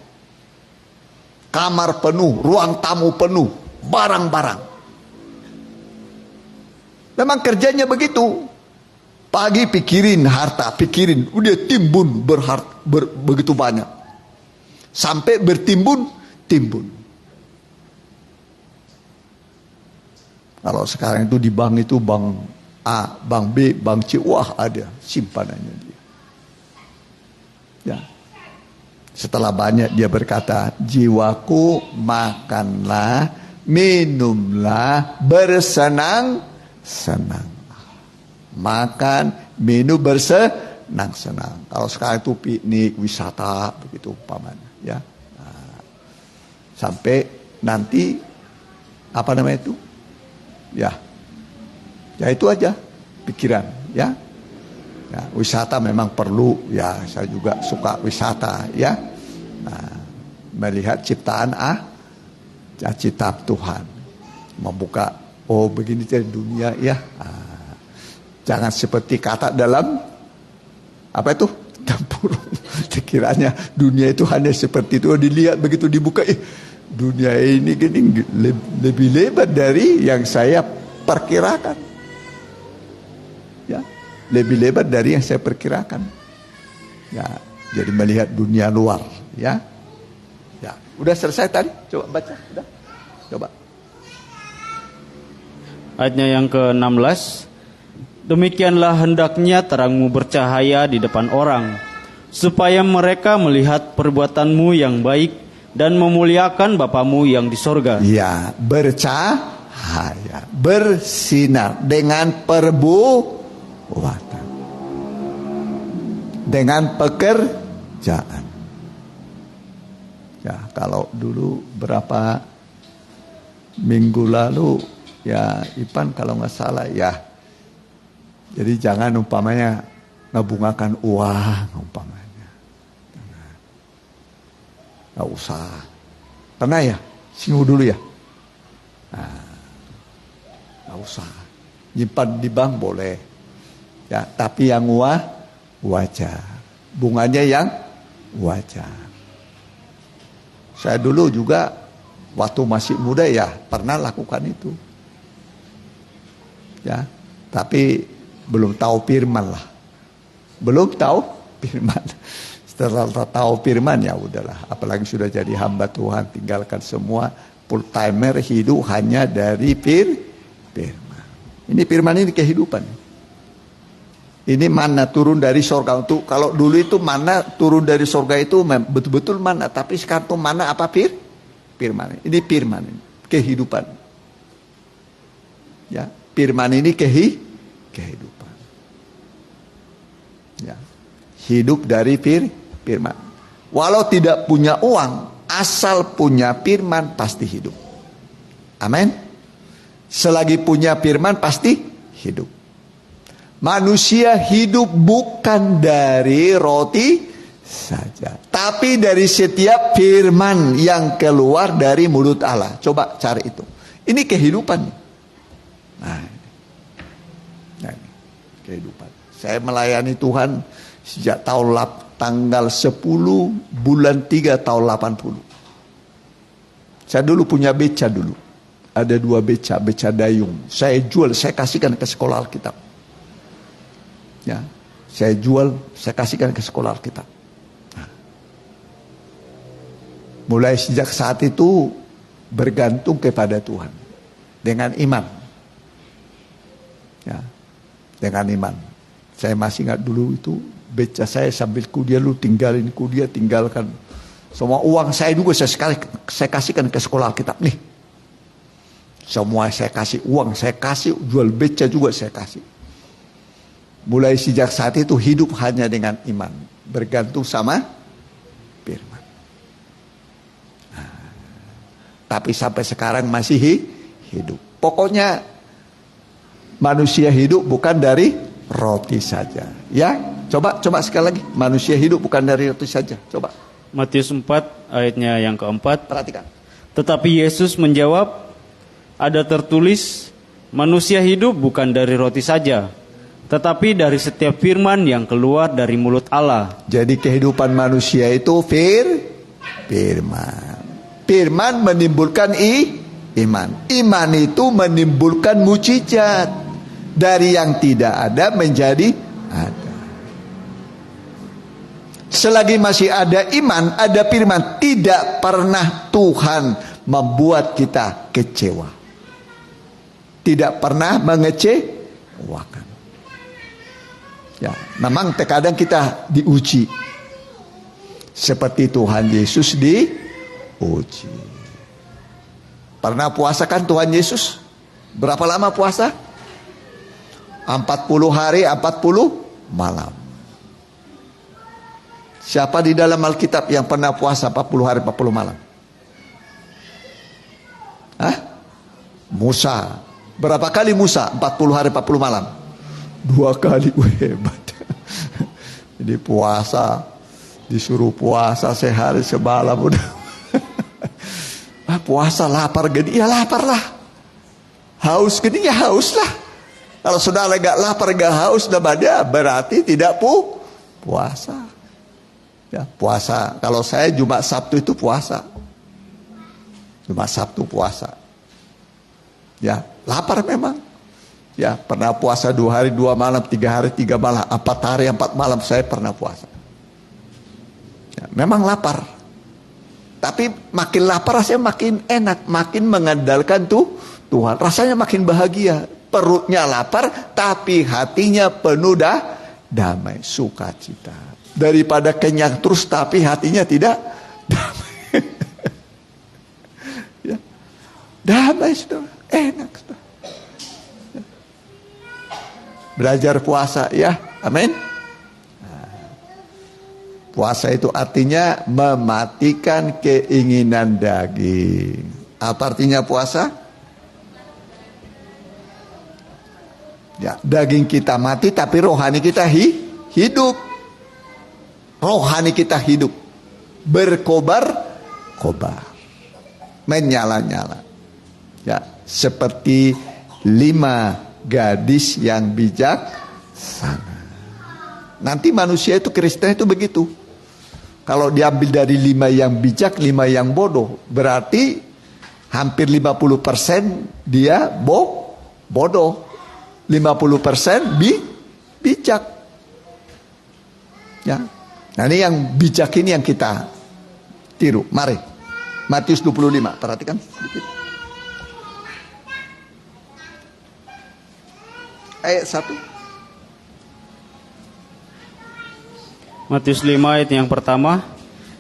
Kamar penuh, ruang tamu penuh, barang-barang. Memang kerjanya begitu. Pagi pikirin harta, pikirin. Udah timbun begitu banyak. Sampai bertimbun, timbun. Kalau sekarang itu di bank itu bank A, bank B, bank C, wah ada simpanannya dia. Ya. Setelah banyak dia berkata, jiwaku makanlah, minumlah, bersenang-senang. Makan, minum, bersenang-senang. Kalau sekarang itu piknik, wisata, begitu umpamanya. Ya. Nah, sampai nanti, apa namanya itu? Ya itu aja pikiran ya. Ya, wisata memang perlu ya, saya juga suka wisata ya. Nah, melihat ciptaan ciptaan Tuhan, membuka begini jadi dunia ya. Nah, jangan seperti kata dalam apa itu tempurung, sekiranya dunia itu hanya seperti itu, dilihat begitu dibuka dunia ini gini lebih lebar dari yang saya perkirakan. Ya, lebih lebar dari yang saya perkirakan. Ya, jadi melihat dunia luar, ya. Ya, udah selesai tadi? Coba baca, udah. Coba. Ayatnya yang ke-16. Demikianlah hendaknya terangmu bercahaya di depan orang, supaya mereka melihat perbuatanmu yang baik dan memuliakan Bapamu yang di sorga. Ya, bercahaya, bersinar dengan perbuatan, dengan pekerjaan. Ya, kalau dulu berapa minggu lalu, ya Ipan kalau nggak salah ya. Jadi jangan umpamanya nabungakan uang umpamanya. Nggak usah. Pernah ya? Singgung dulu ya? Nah, nggak usah. Nyimpan di bank boleh. Ya, tapi yang wajar. Bunganya yang wajar. Saya dulu juga waktu masih muda ya pernah lakukan itu. Ya, tapi belum tahu firman lah. Belum tahu firman. Setelah tahu firman ya udahlah, apalagi sudah jadi hamba Tuhan, tinggalkan semua, full timer, hidup hanya dari firman. Ini firman ini kehidupan. Ini mana turun dari sorga. Untuk kalau dulu itu mana turun dari sorga itu betul-betul mana, tapi sekarang itu mana apa firman. Ini firman ini, kehidupan. Ya, firman ini kehidupan. Ya. Hidup dari firman. Walau tidak punya uang, asal punya firman pasti hidup. Amin. Selagi punya firman pasti hidup. Manusia hidup bukan dari roti saja, tapi dari setiap firman yang keluar dari mulut Allah. Coba cari itu. Ini kehidupan. Nah, kehidupan. Saya melayani Tuhan sejak tanggal 10 bulan 3 tahun 80. Saya dulu punya beca dulu. Ada 2 beca dayung. Saya jual, saya kasihkan ke sekolah Alkitab. Ya, saya jual, saya kasihkan ke sekolah Alkitab. Nah. Mulai sejak saat itu bergantung kepada Tuhan dengan iman. Ya, dengan iman. Saya masih ingat dulu itu beca saya sambil kuliah lu tinggalin kuliah, tinggalkan semua uang saya juga saya kasihkan ke sekolah Alkitab nih. Semua saya kasih uang, saya kasih jual beca juga saya kasih. Mulai sejak saat itu hidup hanya dengan iman, bergantung sama firman. Nah, tapi sampai sekarang masih hidup. Pokoknya manusia hidup bukan dari roti saja. Ya, coba sekali lagi. Manusia hidup bukan dari roti saja. Coba. Matius 4 ayatnya yang keempat. Perhatikan. Tetapi Yesus menjawab, ada tertulis, manusia hidup bukan dari roti saja, tetapi dari setiap firman yang keluar dari mulut Allah. Jadi kehidupan manusia itu firman. Firman menimbulkan iman. Iman itu menimbulkan mukjizat. Dari yang tidak ada menjadi ada. Selagi masih ada iman, ada firman, tidak pernah Tuhan membuat kita kecewa. Tidak pernah mengecewakan. Ya, memang terkadang kita diuji. Seperti Tuhan Yesus diuji. Pernah puasa kan Tuhan Yesus? Berapa lama puasa? 40 hari 40 malam. Siapa di dalam Alkitab yang pernah puasa 40 hari 40 malam? Hah? Musa. Berapa kali Musa 40 hari 40 malam? 2 kali. Hebat. Jadi puasa, disuruh puasa sehari semalam udah. Puasa lapar gini, ya lapar lah. Haus gini, ya haus lah. Kalau saudara gak lapar, gak haus, berarti tidak puasa. Ya, puasa. Kalau saya Jumat Sabtu itu puasa. Jumat Sabtu puasa. Ya, lapar memang. Ya, pernah puasa 2 hari 2 malam, 3 hari 3 malam, 4 hari 4 malam saya pernah puasa. Ya, memang lapar. Tapi makin lapar rasanya makin enak, makin mengandalkan Tuhan. Rasanya makin bahagia. Perutnya lapar, tapi hatinya penuh damai, sukacita. Daripada kenyang terus, tapi hatinya tidak damai. Ya. Damai, saudara. Enak, saudara. Ya. Belajar puasa, ya. Amin. Nah. Puasa itu artinya mematikan keinginan daging. Apa artinya puasa? Ya, daging kita mati tapi rohani kita hidup. Rohani kita hidup. Berkobar-kobar. Menyala-nyala. Ya, seperti 5 gadis yang bijaksana. Nanti manusia itu Kristen itu begitu. Kalau diambil dari 5 yang bijak, 5 yang bodoh, berarti hampir 50% dia bodoh. 50% bijak. Ya. Nah, ini yang bijak ini yang kita tiru. Mari. Matius 25, perhatikan sedikit. Ayat 1. Matius 5 ayat yang pertama,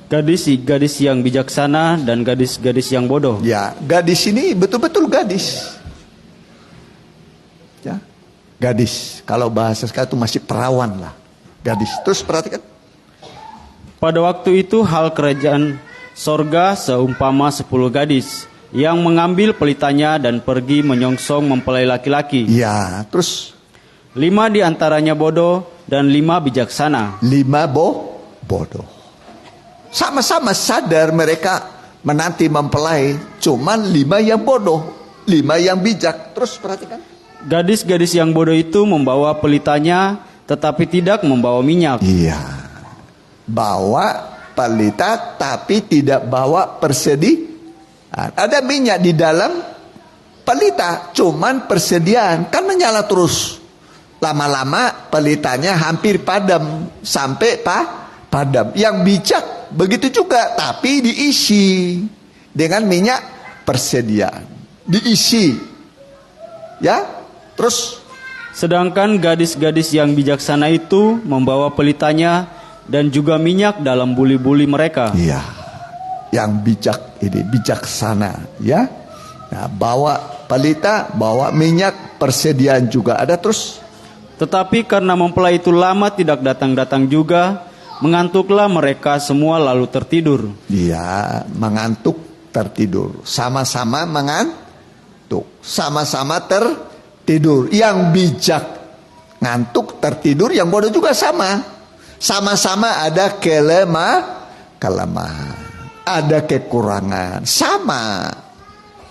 gadis yang bijaksana dan gadis yang bodoh. Ya, gadis ini betul-betul gadis. Ya. Gadis, kalau bahasa sekarang itu masih perawan lah. Gadis. Terus perhatikan. Pada waktu itu hal kerajaan sorga seumpama 10 gadis yang mengambil pelitanya dan pergi menyongsong mempelai laki-laki. Ya, terus 5 diantaranya bodoh dan 5 bijaksana. 5 bodoh. Sama-sama sadar mereka menanti mempelai. Cuman 5 yang bodoh, 5 yang bijak. Terus perhatikan. Gadis-gadis yang bodoh itu membawa pelitanya, tetapi tidak membawa minyak. Iya. Bawa pelita tapi tidak bawa persediaan. Ada minyak di dalam pelita, cuman persediaan kan menyala terus. Lama-lama pelitanya hampir padam sampai padam. Yang bijak begitu juga, tapi diisi dengan minyak persediaan. Diisi. Ya, terus. Sedangkan gadis-gadis yang bijaksana itu membawa pelitanya dan juga minyak dalam buli-buli mereka. Iya. Yang bijak ini bijaksana, ya. Nah, bawa pelita, bawa minyak, persediaan juga ada terus. Tetapi karena mempelai itu lama tidak datang-datang juga, mengantuklah mereka semua lalu tertidur. Iya, mengantuk, tertidur. Sama-sama mengantuk, sama-sama tertidur. Yang bijak ngantuk, tertidur, yang bodoh juga sama. Sama-sama ada kelemahan, ada kekurangan, sama.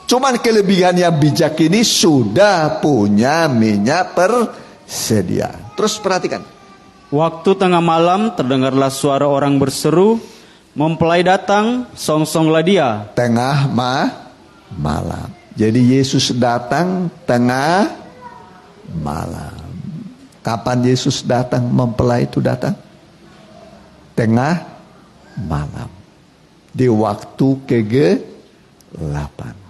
Cuman kelebihan yang bijak ini sudah punya minyak persediaan. Terus perhatikan. Waktu tengah malam terdengarlah suara orang berseru, mempelai datang, songsonglah dia. Tengah malam. Jadi Yesus datang tengah malam. Kapan Yesus datang, mempelai itu datang? Tengah malam. Di waktu ke-8.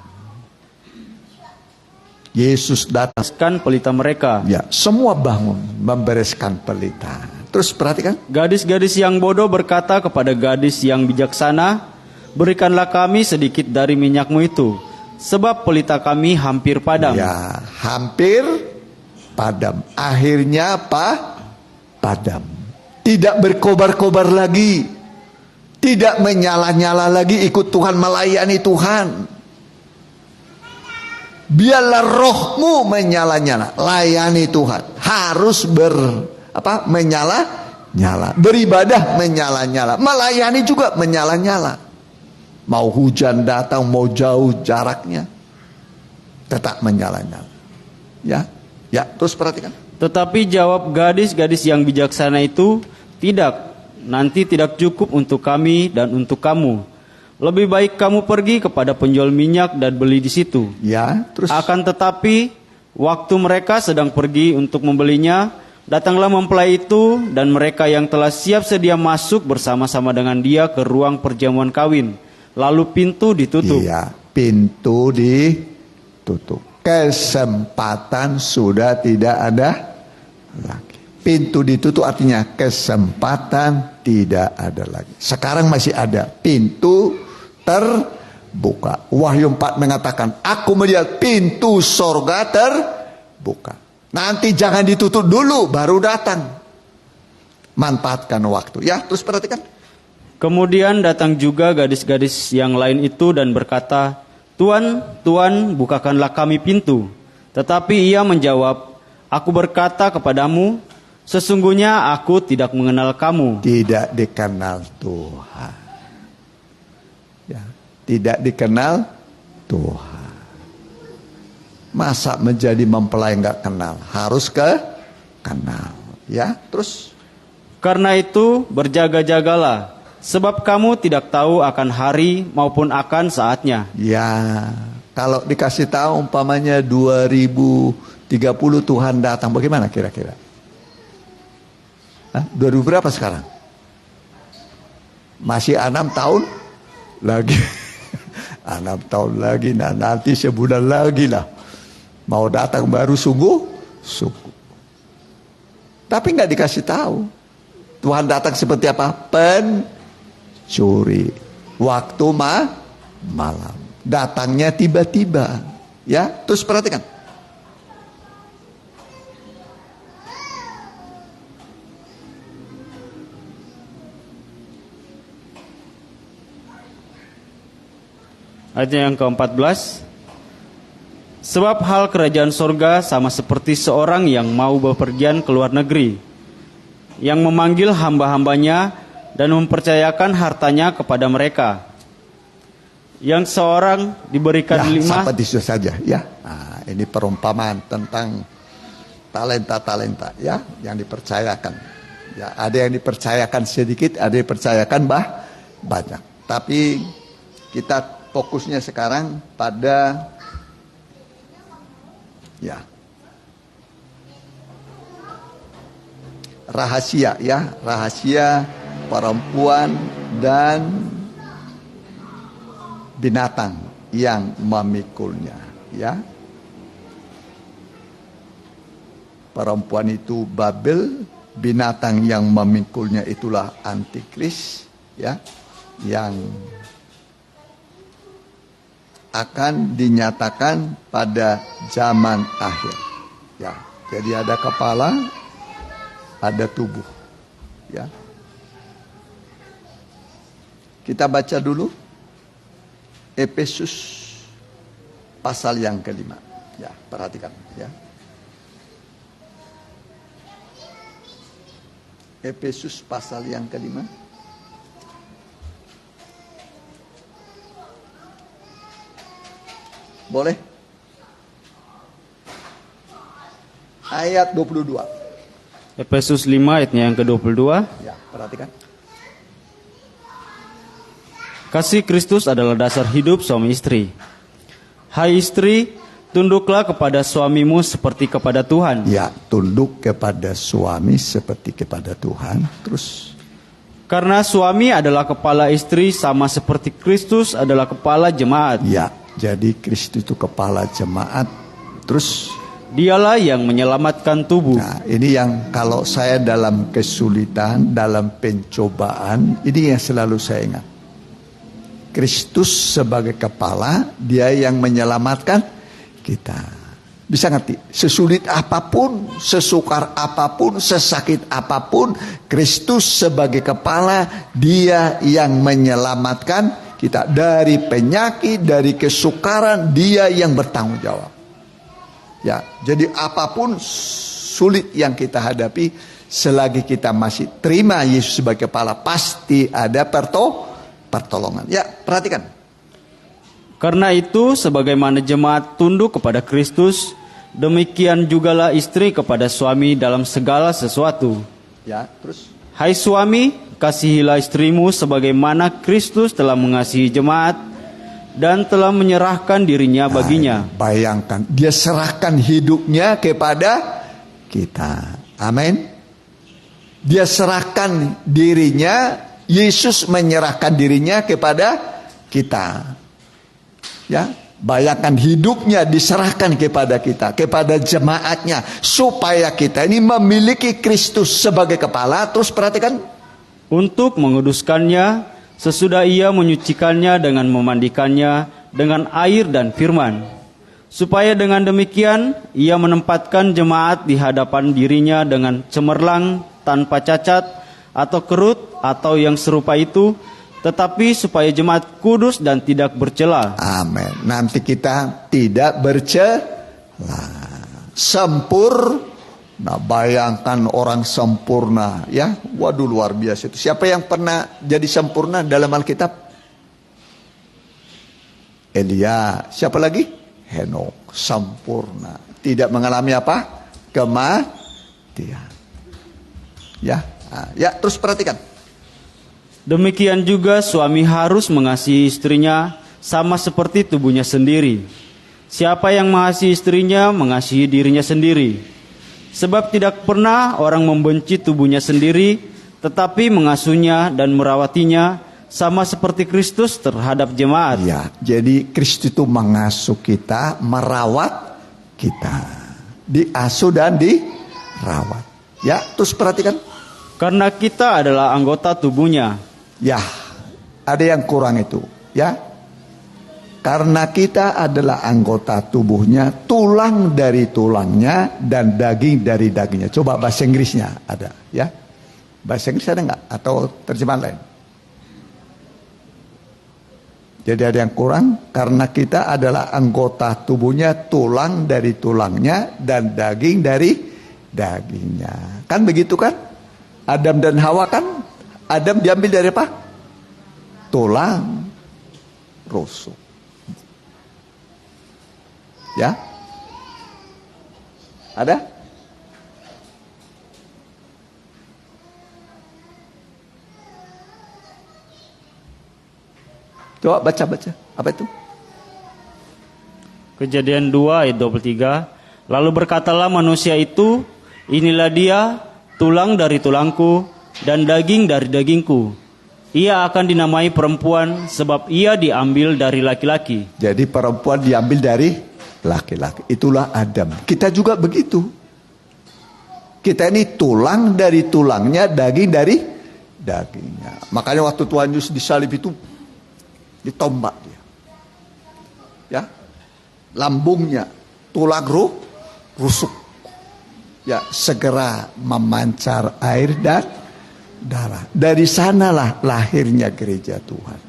Yesus datang, pelita mereka. ya, semua bangun membereskan pelita. Terus perhatikan. Gadis-gadis yang bodoh berkata kepada gadis yang bijaksana, berikanlah kami sedikit dari minyakmu itu, sebab pelita kami hampir padam. Ya, hampir padam. Akhirnya padam. Tidak berkobar-kobar lagi. Tidak menyala-nyala lagi ikut Tuhan, melayani Tuhan. Biarlah rohmu menyala-nyala, layani Tuhan. Harus menyala-nyala. Beribadah menyala-nyala, melayani juga menyala-nyala. Mau hujan datang, mau jauh jaraknya, tetap menyala-nyala. Ya, terus perhatikan. Tetapi jawab gadis-gadis yang bijaksana itu, tidak, nanti tidak cukup untuk kami dan untuk kamu. Lebih baik kamu pergi kepada penjual minyak dan beli di situ. Ya, terus. Akan tetapi waktu mereka sedang pergi untuk membelinya, datanglah mempelai itu dan mereka yang telah siap sedia masuk bersama-sama dengan dia ke ruang perjamuan kawin. Lalu pintu ditutup. Iya, pintu ditutup. Kesempatan sudah tidak ada lagi. Pintu ditutup artinya kesempatan tidak ada lagi. Sekarang masih ada. Pintu terbuka. Wahyu 4 mengatakan, aku melihat pintu sorga terbuka. Nanti jangan ditutup dulu, baru datang. Manfaatkan waktu. Ya, terus perhatikan. Kemudian datang juga gadis-gadis yang lain itu dan berkata, Tuan, Tuan, bukakanlah kami pintu. Tetapi ia menjawab, aku berkata kepadamu, sesungguhnya aku tidak mengenal kamu. Tidak dikenal Tuhan. Ya, tidak dikenal Tuhan. Masa menjadi mempelai nggak kenal? Harus kenal. Ya, terus. Karena itu berjaga-jagalah, sebab kamu tidak tahu akan hari maupun akan saatnya. Ya, kalau dikasih tahu umpamanya 2030 Tuhan datang, bagaimana kira-kira? 2000 berapa sekarang? Masih 6 tahun lagi. 6 tahun lagi, nah nanti sebulan lagi lah. Mau datang baru sungguh. Tapi nggak dikasih tahu. Tuhan datang seperti apa? Pencuri. Waktu malam. Datangnya tiba-tiba. Ya, terus perhatikan. Ayat yang ke-14. Sebab hal kerajaan sorga sama seperti seorang yang mau bepergian ke luar negeri, yang memanggil hamba-hambanya dan mempercayakan hartanya kepada mereka. Yang seorang diberikan 5. Sampai di situ saja. Ya, nah, ini perumpamaan tentang talenta ya yang dipercayakan. Ya, ada yang dipercayakan sedikit, ada yang dipercayakan banyak. Tapi kita fokusnya sekarang pada ya rahasia perempuan dan binatang yang memikulnya, ya. Perempuan itu Babel, binatang yang memikulnya itulah antikris, ya, yang akan dinyatakan pada zaman akhir. Ya, jadi ada kepala, ada tubuh, ya. Kita baca dulu Efesus pasal yang kelima. Ya, perhatikan, ya. Efesus pasal yang kelima. Boleh? Ayat 22. Efesus 5 ayatnya yang ke-22. Ya, perhatikan. Kasih Kristus adalah dasar hidup suami istri. Hai istri, tunduklah kepada suamimu seperti kepada Tuhan. Ya, tunduk kepada suami seperti kepada Tuhan. Terus. Karena suami adalah kepala istri sama seperti Kristus adalah kepala jemaat. Ya, jadi Kristus itu kepala jemaat. Terus. Dialah yang menyelamatkan tubuh. Nah, ini yang kalau saya dalam kesulitan, dalam pencobaan, ini yang selalu saya ingat. Kristus sebagai kepala, dia yang menyelamatkan kita. Bisa ngerti? Sesulit apapun, sesukar apapun, sesakit apapun, Kristus sebagai kepala, dia yang menyelamatkan kita dari penyakit, dari kesukaran, dia yang bertanggung jawab. Ya, jadi apapun sulit yang kita hadapi, selagi kita masih terima Yesus sebagai kepala, pasti ada pertolongan. Ya, perhatikan. Karena itu, sebagaimana jemaat tunduk kepada Kristus, demikian jugalah istri kepada suami dalam segala sesuatu. Ya, terus. Hai suami, kasihilah istrimu sebagaimana Kristus telah mengasihi jemaat dan telah menyerahkan dirinya baginya. Bayangkan, dia serahkan hidupnya kepada kita. Amin. Dia serahkan dirinya, Yesus menyerahkan dirinya kepada kita. Ya, bayangkan hidupnya diserahkan kepada kita, kepada jemaatnya, supaya kita ini memiliki Kristus sebagai kepala. Terus perhatikan, untuk menguduskannya sesudah ia menyucikannya dengan memandikannya dengan air dan firman, supaya dengan demikian ia menempatkan jemaat di hadapan dirinya dengan cemerlang, tanpa cacat atau kerut atau yang serupa itu, tetapi supaya jemaat kudus dan tidak bercela. Amin. Nanti kita tidak bercela, sempurna. Nah, bayangkan orang sempurna, ya, waduh luar biasa itu. Siapa yang pernah jadi sempurna dalam Alkitab? Elia. Siapa lagi? Henok. Sempurna, tidak mengalami apa? Kematian. Ya, ya, terus perhatikan. Demikian juga suami harus mengasihi istrinya sama seperti tubuhnya sendiri. Siapa yang mengasihi istrinya mengasihi dirinya sendiri. Sebab tidak pernah orang membenci tubuhnya sendiri, tetapi mengasuhnya dan merawatinya sama seperti Kristus terhadap jemaat. Ya, jadi Kristus itu mengasuh kita, merawat kita, diasuh dan dirawat. Ya, terus perhatikan. Karena kita adalah anggota tubuhnya. Ya, ada yang kurang itu, ya. Karena kita adalah anggota tubuhnya, tulang dari tulangnya dan daging dari dagingnya. Coba bahasa Inggrisnya ada, ya. Bahasa Inggris ada nggak? Atau terjemahan lain? Jadi ada yang kurang. Karena kita adalah anggota tubuhnya, tulang dari tulangnya dan daging dari dagingnya. Kan begitu kan? Adam dan Hawa kan? Adam diambil dari apa? Tulang rusuk. Ya? Ada? Coba baca. Apa itu? Kejadian 2 ayat 23. Lalu berkatalah manusia itu, inilah dia, tulang dari tulangku dan daging dari dagingku. Ia akan dinamai perempuan sebab ia diambil dari laki-laki. Jadi perempuan diambil dari laki-laki. Itulah Adam. Kita juga begitu. Kita ini tulang dari tulangnya, daging dari dagingnya. Makanya waktu Tuhan Yesus disalib itu ditombak dia. Ya. Lambungnya tulang rusuk. Ya, segera memancar air dan darah. Dari sanalah lahirnya gereja Tuhan.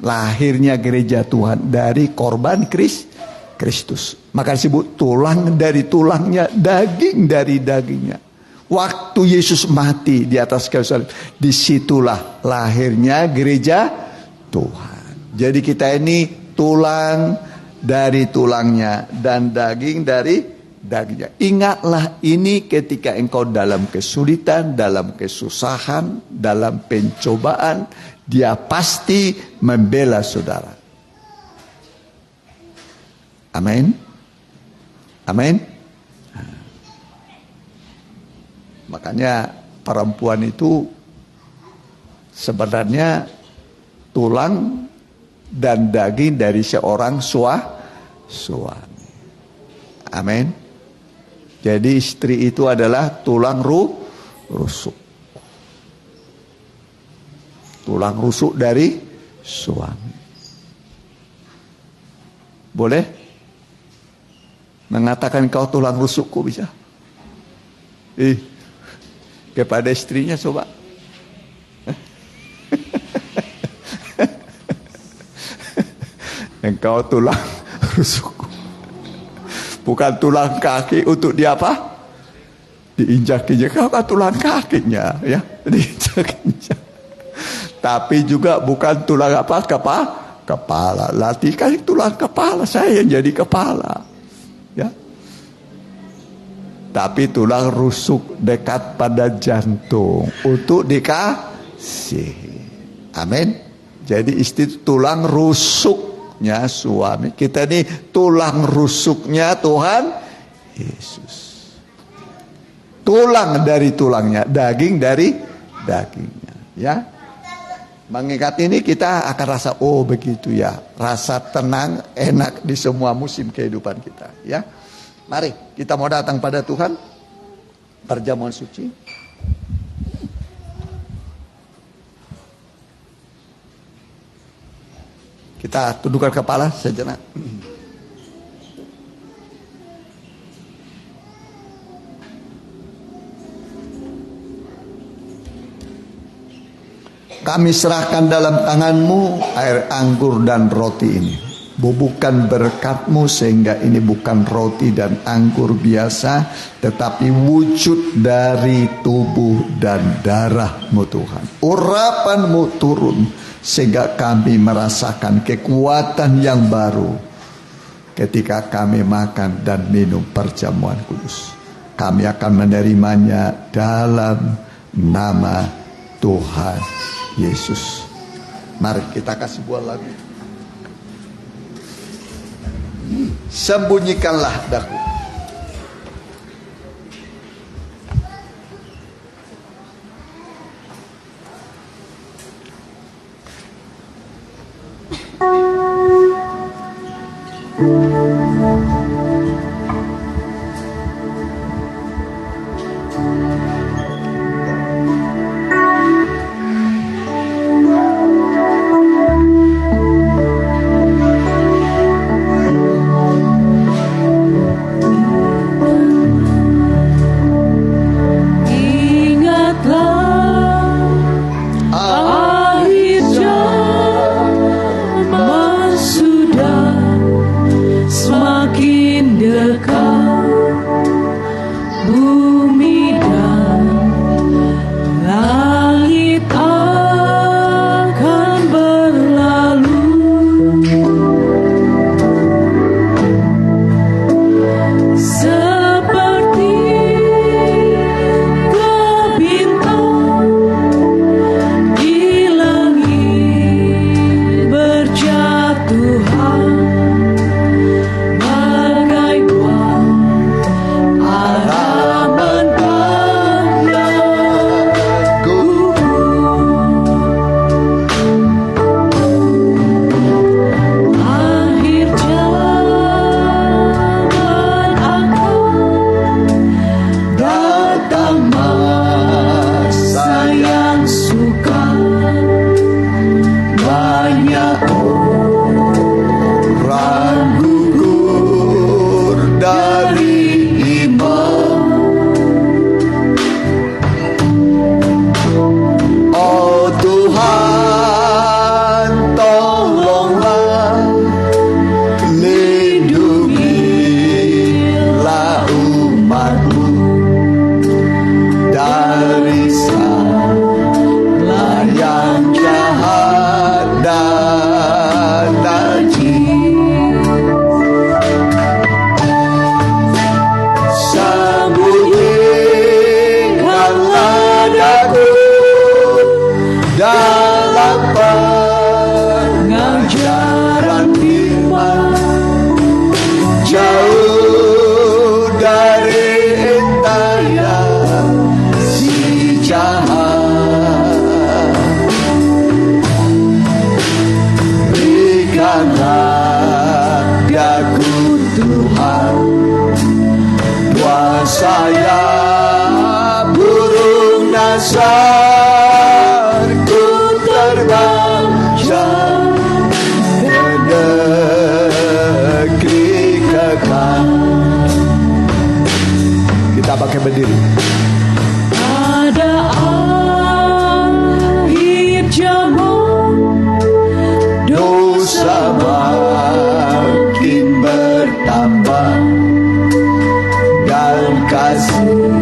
Lahirnya gereja Tuhan dari korban Kristus. Maka disebut tulang dari tulangnya, daging dari dagingnya. Waktu Yesus mati di atas kayu salib, disitulah lahirnya gereja Tuhan. Jadi kita ini tulang dari tulangnya dan daging dari dagingnya. Ingatlah ini ketika engkau dalam kesulitan, dalam kesusahan, dalam pencobaan, dia pasti membela saudara. Amin. Amin. Makanya perempuan itu sebenarnya tulang dan daging dari seorang suami. Amin. Jadi istri itu adalah tulang rusuk. Tulang rusuk dari suami. Boleh? Mengatakan kau tulang rusukku bisa? Kepada istrinya coba. Engkau tulang rusukku. Bukan tulang kaki untuk dia apa? Diinjak-injak. Kau kan tulang kakinya, ya. Diinjak-injak. Tapi juga bukan tulang apa? Kepala. Latih kan tulang kepala. Saya yang jadi kepala. Ya. Tapi tulang rusuk dekat pada jantung untuk dikasih. Amin. Jadi istri tulang rusuknya suami. Kita ini tulang rusuknya Tuhan Yesus. Tulang dari tulangnya, daging dari dagingnya. Ya. Mengingat ini kita akan rasa begitu ya. Rasa tenang, enak di semua musim kehidupan kita. Ya. Mari kita mau datang pada Tuhan. Perjamuan suci. Kita tundukkan kepala sejenak. Kami serahkan dalam tanganmu air anggur dan roti ini. Bubuhkan berkat-Mu sehingga ini bukan roti dan anggur biasa, tetapi wujud dari tubuh dan darah-Mu Tuhan. Urapan-Mu turun sehingga kami merasakan kekuatan yang baru ketika kami makan dan minum perjamuan kudus. Kami akan menerimanya dalam nama Tuhan Yesus. Mari kita kasih buah lagu. Sembunyikanlah daku. sayap burung nasar, ku terbang jauh ke negeri kekal. Kita pakai berdiri. Ada air jamur, Dosa makin bertambah dan kasih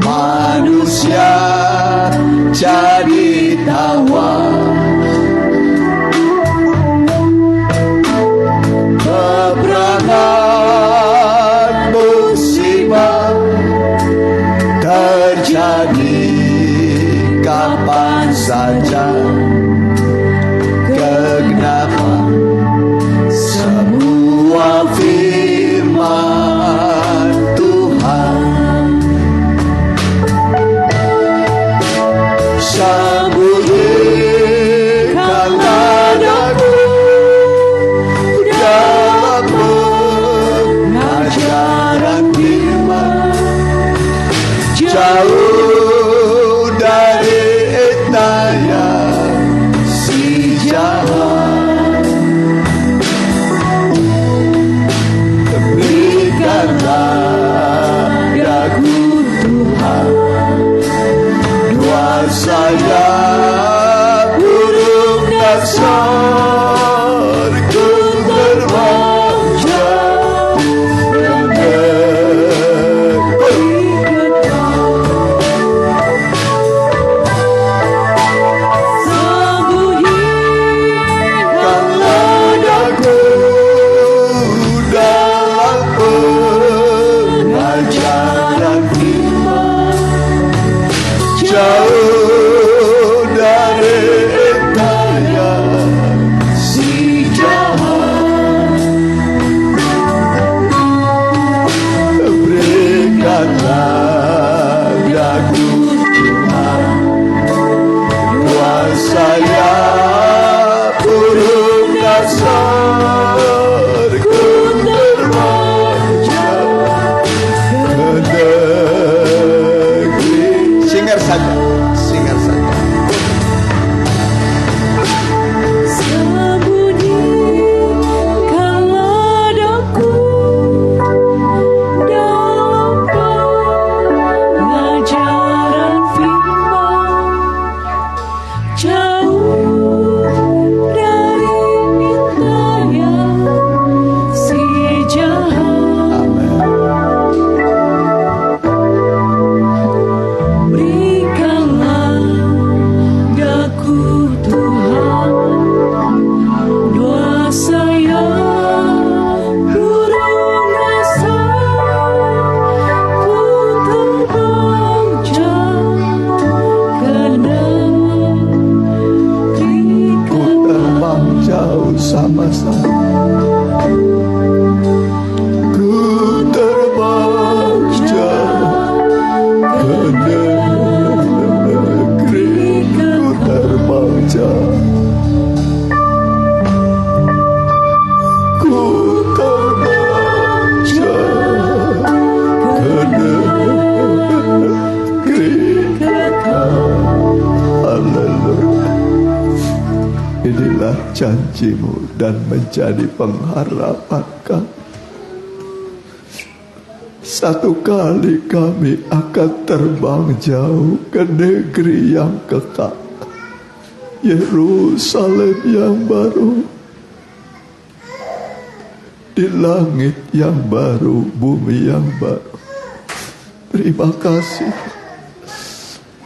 manusia jadi tawar. Peperangan musibah terjadi kapan saja. Kegenapan semua firman Tuhan. Sembunyikan nadaku dalam pengajaran firman, jauh dari daya si jahat. Berikanlah daku Tuhan dua sayap burung dasar, ku terbang jauh ke negeri. Sembunyikanlah daku dalam pengajaran firman, jauh dari daya si jahat. Berikanlah daku Tuhan dua sayap burung dasar, ku terbang jauh ke negeri. Singer saja, singer saja. sembunyikanlah daku dalam pengajaran firman, jauh dari daya si jahat. Amin. Berikanlah daku Tuhan dua sayap burung dasar, ku terbang jauh ke negeri Ku terbang jauh sama-sama. Ku terbang jauh ke negeri. Ku terbang jauh. Ku terbang jauh ke negeri kekal. Haleluya. Inilah janji-Mu dan menjadi pengharapan kami. Satu kali kami akan terbang jauh ke negeri yang kekal, Yerusalem yang baru, di langit yang baru, bumi yang baru. Terima kasih.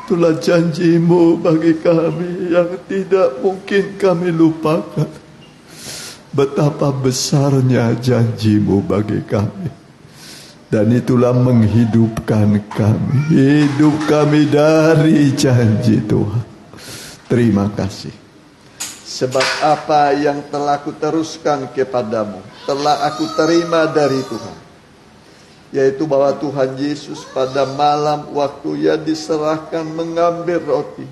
Itulah janji-Mu bagi kami yang tidak mungkin kami lupakan. Betapa besarnya janji-Mu bagi kami. Dan itulah menghidupkan kami. Hidup kami dari janji Tuhan. Terima kasih. Sebab apa yang telah aku teruskan kepadamu, telah aku terima dari Tuhan. Yaitu bahwa Tuhan Yesus pada malam waktu Ia diserahkan mengambil roti.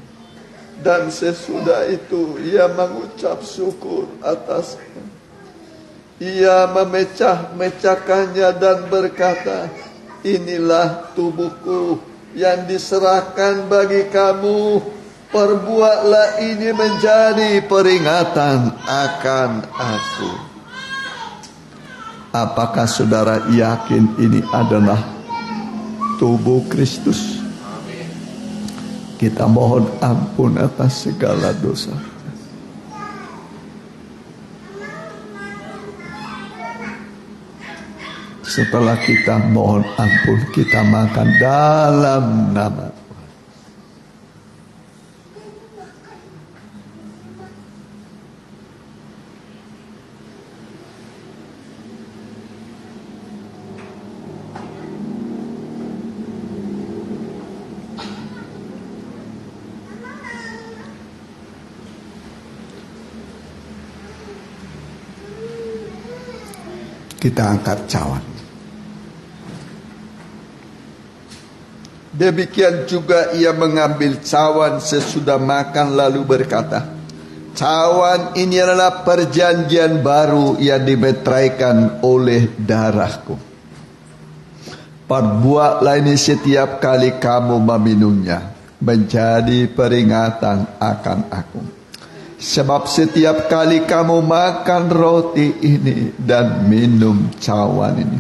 Dan sesudah itu Ia mengucap syukur atasnya. Ia memecah-mecahkannya dan berkata, inilah tubuhku yang diserahkan bagi kamu. Perbuatlah ini menjadi peringatan akan aku. Apakah saudara yakin ini adalah tubuh Kristus? Kita mohon ampun atas segala dosa. Setelah kita mohon ampun, kita makan dalam nama Tuhan. Kita angkat cawan. Demikian juga ia mengambil cawan sesudah makan lalu berkata, cawan ini adalah perjanjian baru yang dimeteraikan oleh darahku. Perbuatlah ini setiap kali kamu meminumnya, menjadi peringatan akan aku. Sebab setiap kali kamu makan roti ini dan minum cawan ini,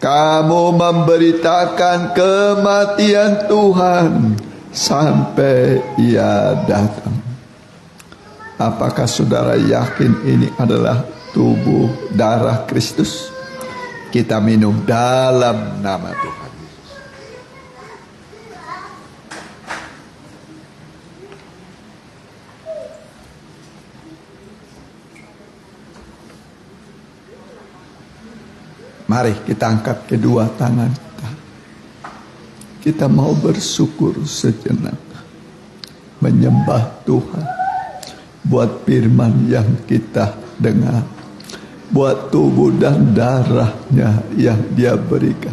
kamu memberitakan kematian Tuhan sampai ia datang. Apakah saudara yakin ini adalah tubuh darah Kristus? Kita minum dalam nama Tuhan. Mari kita angkat kedua tangan kita. Kita mau bersyukur sejenak, menyembah Tuhan buat firman yang kita dengar, buat tubuh dan darahnya yang dia berikan,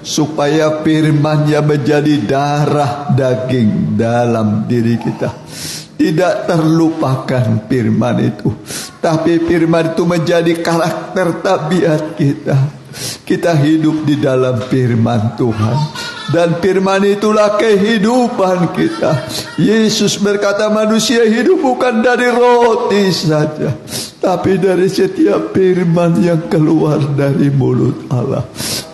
supaya firman-Nya menjadi darah daging dalam diri kita. Tidak terlupakan firman itu, tapi firman itu menjadi karakter tabiat kita. Kita hidup di dalam firman Tuhan, dan firman itulah kehidupan kita. Yesus berkata, manusia hidup bukan dari roti saja, tapi dari setiap firman yang keluar dari mulut Allah.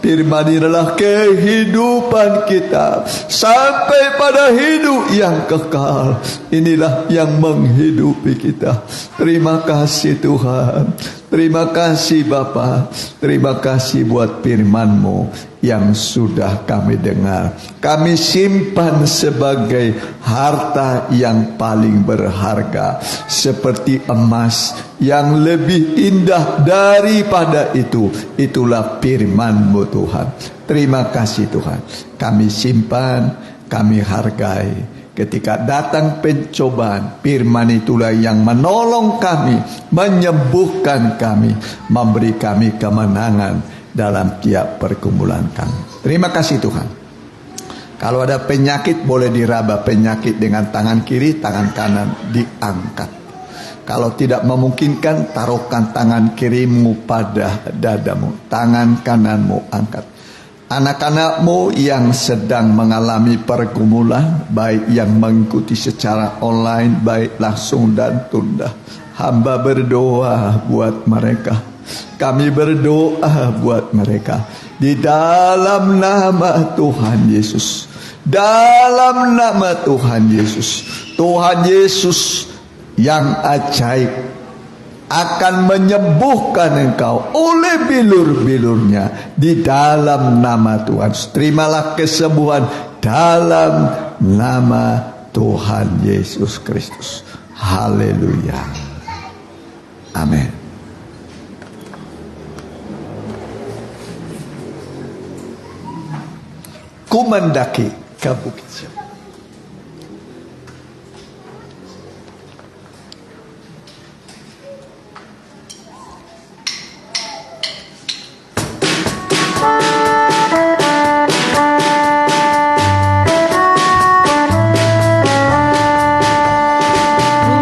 Firman ini adalah kehidupan kita sampai pada hidup yang kekal. Inilah yang menghidupi kita. Terima kasih Tuhan. Terima kasih Bapa. Terima kasih buat firman-Mu yang sudah kami dengar. Kami simpan sebagai harta yang paling berharga, seperti emas yang lebih indah daripada itu. Itulah firman-Mu Tuhan. Terima kasih Tuhan. Kami simpan, kami hargai. Ketika datang pencobaan, firman itulah yang menolong kami, menyembuhkan kami, memberi kami kemenangan dalam tiap pergumulan kami. Terima kasih Tuhan. Kalau ada penyakit, boleh diraba penyakit dengan tangan kiri, tangan kanan diangkat. Kalau tidak memungkinkan, taruhkan tangan kirimu pada dadamu, tangan kananmu angkat. Anak-anakmu yang sedang mengalami pergumulan, baik yang mengikuti secara online, baik langsung dan tunda, hamba berdoa buat mereka. Kami berdoa buat mereka di dalam nama Tuhan Yesus. Dalam nama Tuhan Yesus. Tuhan Yesus yang ajaib akan menyembuhkan engkau oleh bilur-bilurnya di dalam nama Tuhan. Terimalah kesembuhan dalam nama Tuhan Yesus Kristus. Haleluya. Amin. Ku mendaki ke Bukit Sion.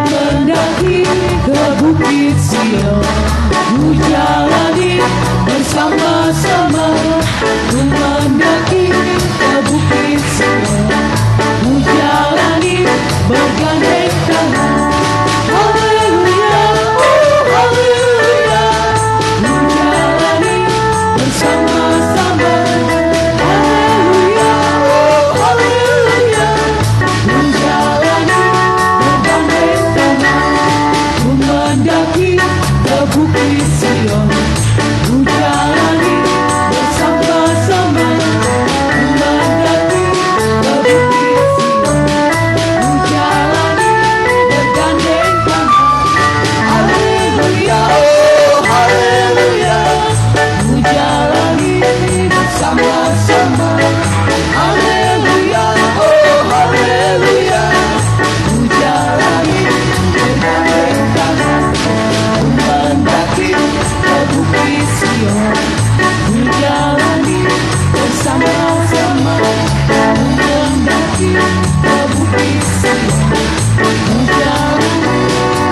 Mendaki ke Bukit Sion, ku jalani bersama-sama. Ku mendaki bergandeng tangan. Haleluya, oh haleluya, menjalani bersama-sama. Haleluya, oh haleluya, menjalani bergandeng tangan. Ku mendaki ke bukit Sion, ku jalani bersama-sama. Ku mendaki ke bukit Sion, ku jalani bergandeng tangan. Haleluya, oh haleluya, ku jalani bersama-sama. Haleluya, oh haleluya, ku jalani bergandeng tangan. Ku mendaki ke bukit Sion, ku jalani bersama-sama. Ku mendaki ke bukit Sion, ku jalani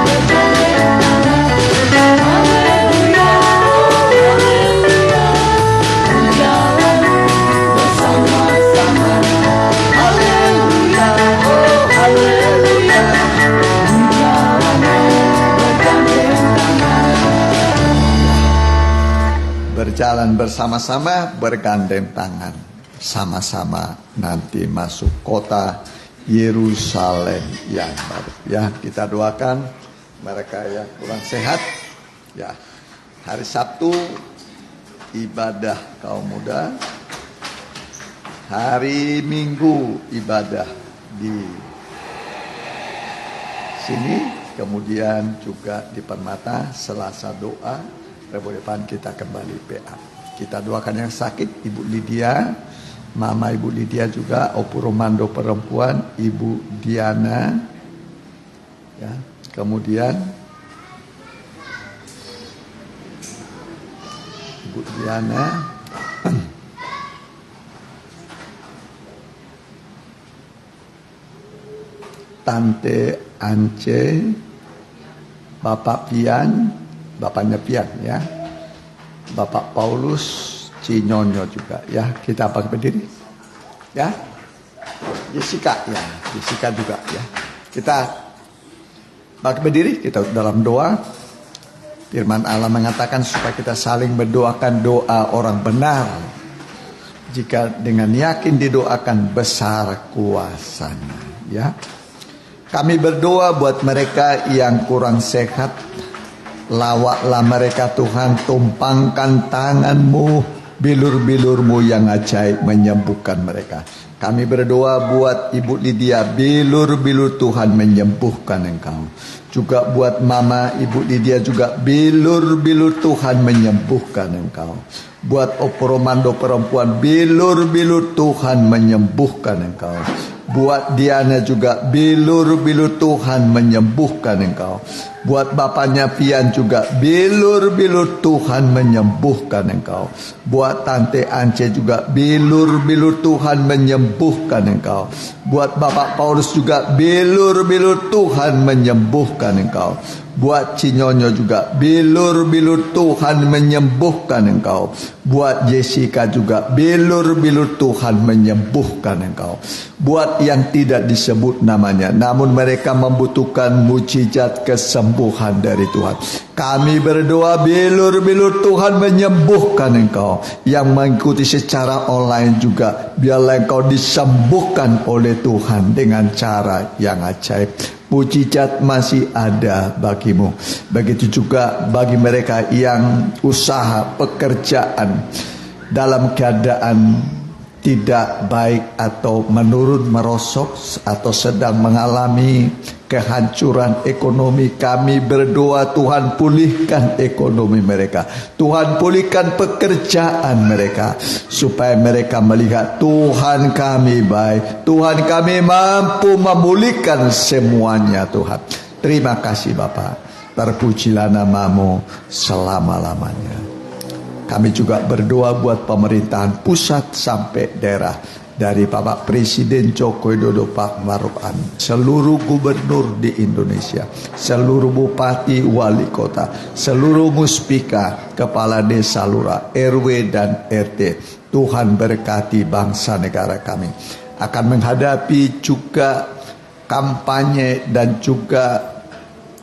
bergandeng tangan. Haleluya, oh haleluya, ku jalani bersama-sama. Haleluya, oh haleluya, ku jalani bergandeng tangan. Berjalan bersama-sama, bergandeng tangan. Sama-sama nanti masuk kota Yerusalem yang baru. Ya, kita doakan mereka yang kurang sehat. Ya, hari Sabtu ibadah kaum muda. Hari Minggu ibadah di sini. Kemudian juga di Permata, Selasa doa. Rabu depan kita kembali PA. Kita doakan yang sakit, Ibu Lydia, Mama Ibu Lydia juga, Opu Romando perempuan, Ibu Diana, ya. Kemudian Ibu Diana, Tante Ance, Bapak Pian, bapaknya Pian ya, Bapak Paulus, Cinyonyo juga ya. Kita apa berdiri ya, Jessica ya, Jessica juga ya. Kita bangkit berdiri, kita dalam doa. Firman Allah mengatakan supaya kita saling mendoakan doa orang benar. Jika dengan yakin didoakan, besar kuasanya ya. Kami berdoa buat mereka yang kurang sehat. Lawaklah mereka Tuhan, tumpangkan tangan-Mu, bilur-bilur-Mu yang ajaib menyembuhkan mereka. Kami berdoa buat Ibu Lydia, bilur-bilur Tuhan menyembuhkan engkau. Juga buat Mama Ibu Lydia juga, bilur-bilur Tuhan menyembuhkan engkau. Buat Opo Romando perempuan, bilur-bilur Tuhan menyembuhkan engkau. Buat Diana juga, bilur-bilur Tuhan menyembuhkan engkau. Buat bapaknya Pian juga, bilur-bilur Tuhan menyembuhkan engkau. Buat Tante Ance juga, bilur-bilur Tuhan menyembuhkan engkau. Buat Bapak Paulus juga, bilur-bilur Tuhan menyembuhkan engkau. Buat Cinyonyo juga, bilur-bilur Tuhan menyembuhkan engkau. Buat Jessica juga, bilur-bilur Tuhan menyembuhkan engkau. Buat yang tidak disebut namanya, namun mereka membutuhkan mujizat kesembuhan dari Tuhan, kami berdoa, bilur-bilur Tuhan menyembuhkan engkau. Yang mengikuti secara online juga, biarlah engkau disembuhkan oleh Tuhan dengan cara yang ajaib. Mujizat masih ada bagimu. Begitu juga bagi mereka yang usaha pekerjaan dalam keadaan tidak baik atau menurun merosot atau sedang mengalami kehancuran ekonomi. Kami berdoa, Tuhan pulihkan ekonomi mereka, Tuhan pulihkan pekerjaan mereka, supaya mereka melihat Tuhan kami baik, Tuhan kami mampu memulihkan semuanya. Tuhan, terima kasih Bapa, terpujilah namamu selama-lamanya. Kami juga berdoa buat pemerintahan pusat sampai daerah, dari Bapak Presiden Joko Widodo, Pak Maruf Amin, seluruh gubernur di Indonesia, seluruh bupati, wali kota, seluruh muspika, kepala desa, lurah, RW dan RT. Tuhan berkati bangsa negara kami. Akan menghadapi juga kampanye dan juga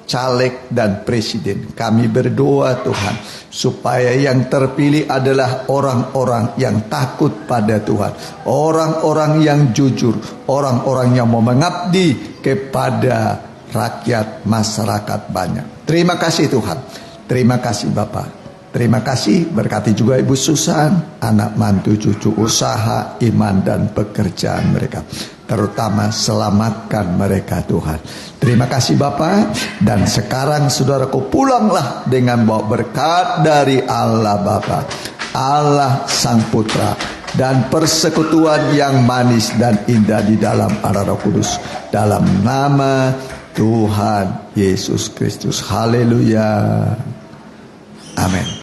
caleg dan presiden. Kami berdoa Tuhan supaya yang terpilih adalah orang-orang yang takut pada Tuhan, orang-orang yang jujur, orang-orang yang mau mengabdi kepada rakyat masyarakat banyak. Terima kasih Tuhan, terima kasih Bapak. Terima kasih, berkati juga Ibu Susan, anak mantu cucu usaha, iman dan pekerjaan mereka. Terutama selamatkan mereka Tuhan. Terima kasih Bapak. Dan sekarang saudaraku, pulanglah dengan bawa berkat dari Allah Bapa, Allah Sang Putra, dan persekutuan yang manis dan indah di dalam Allah Roh Kudus. Dalam nama Tuhan Yesus Kristus. Haleluya. Amin.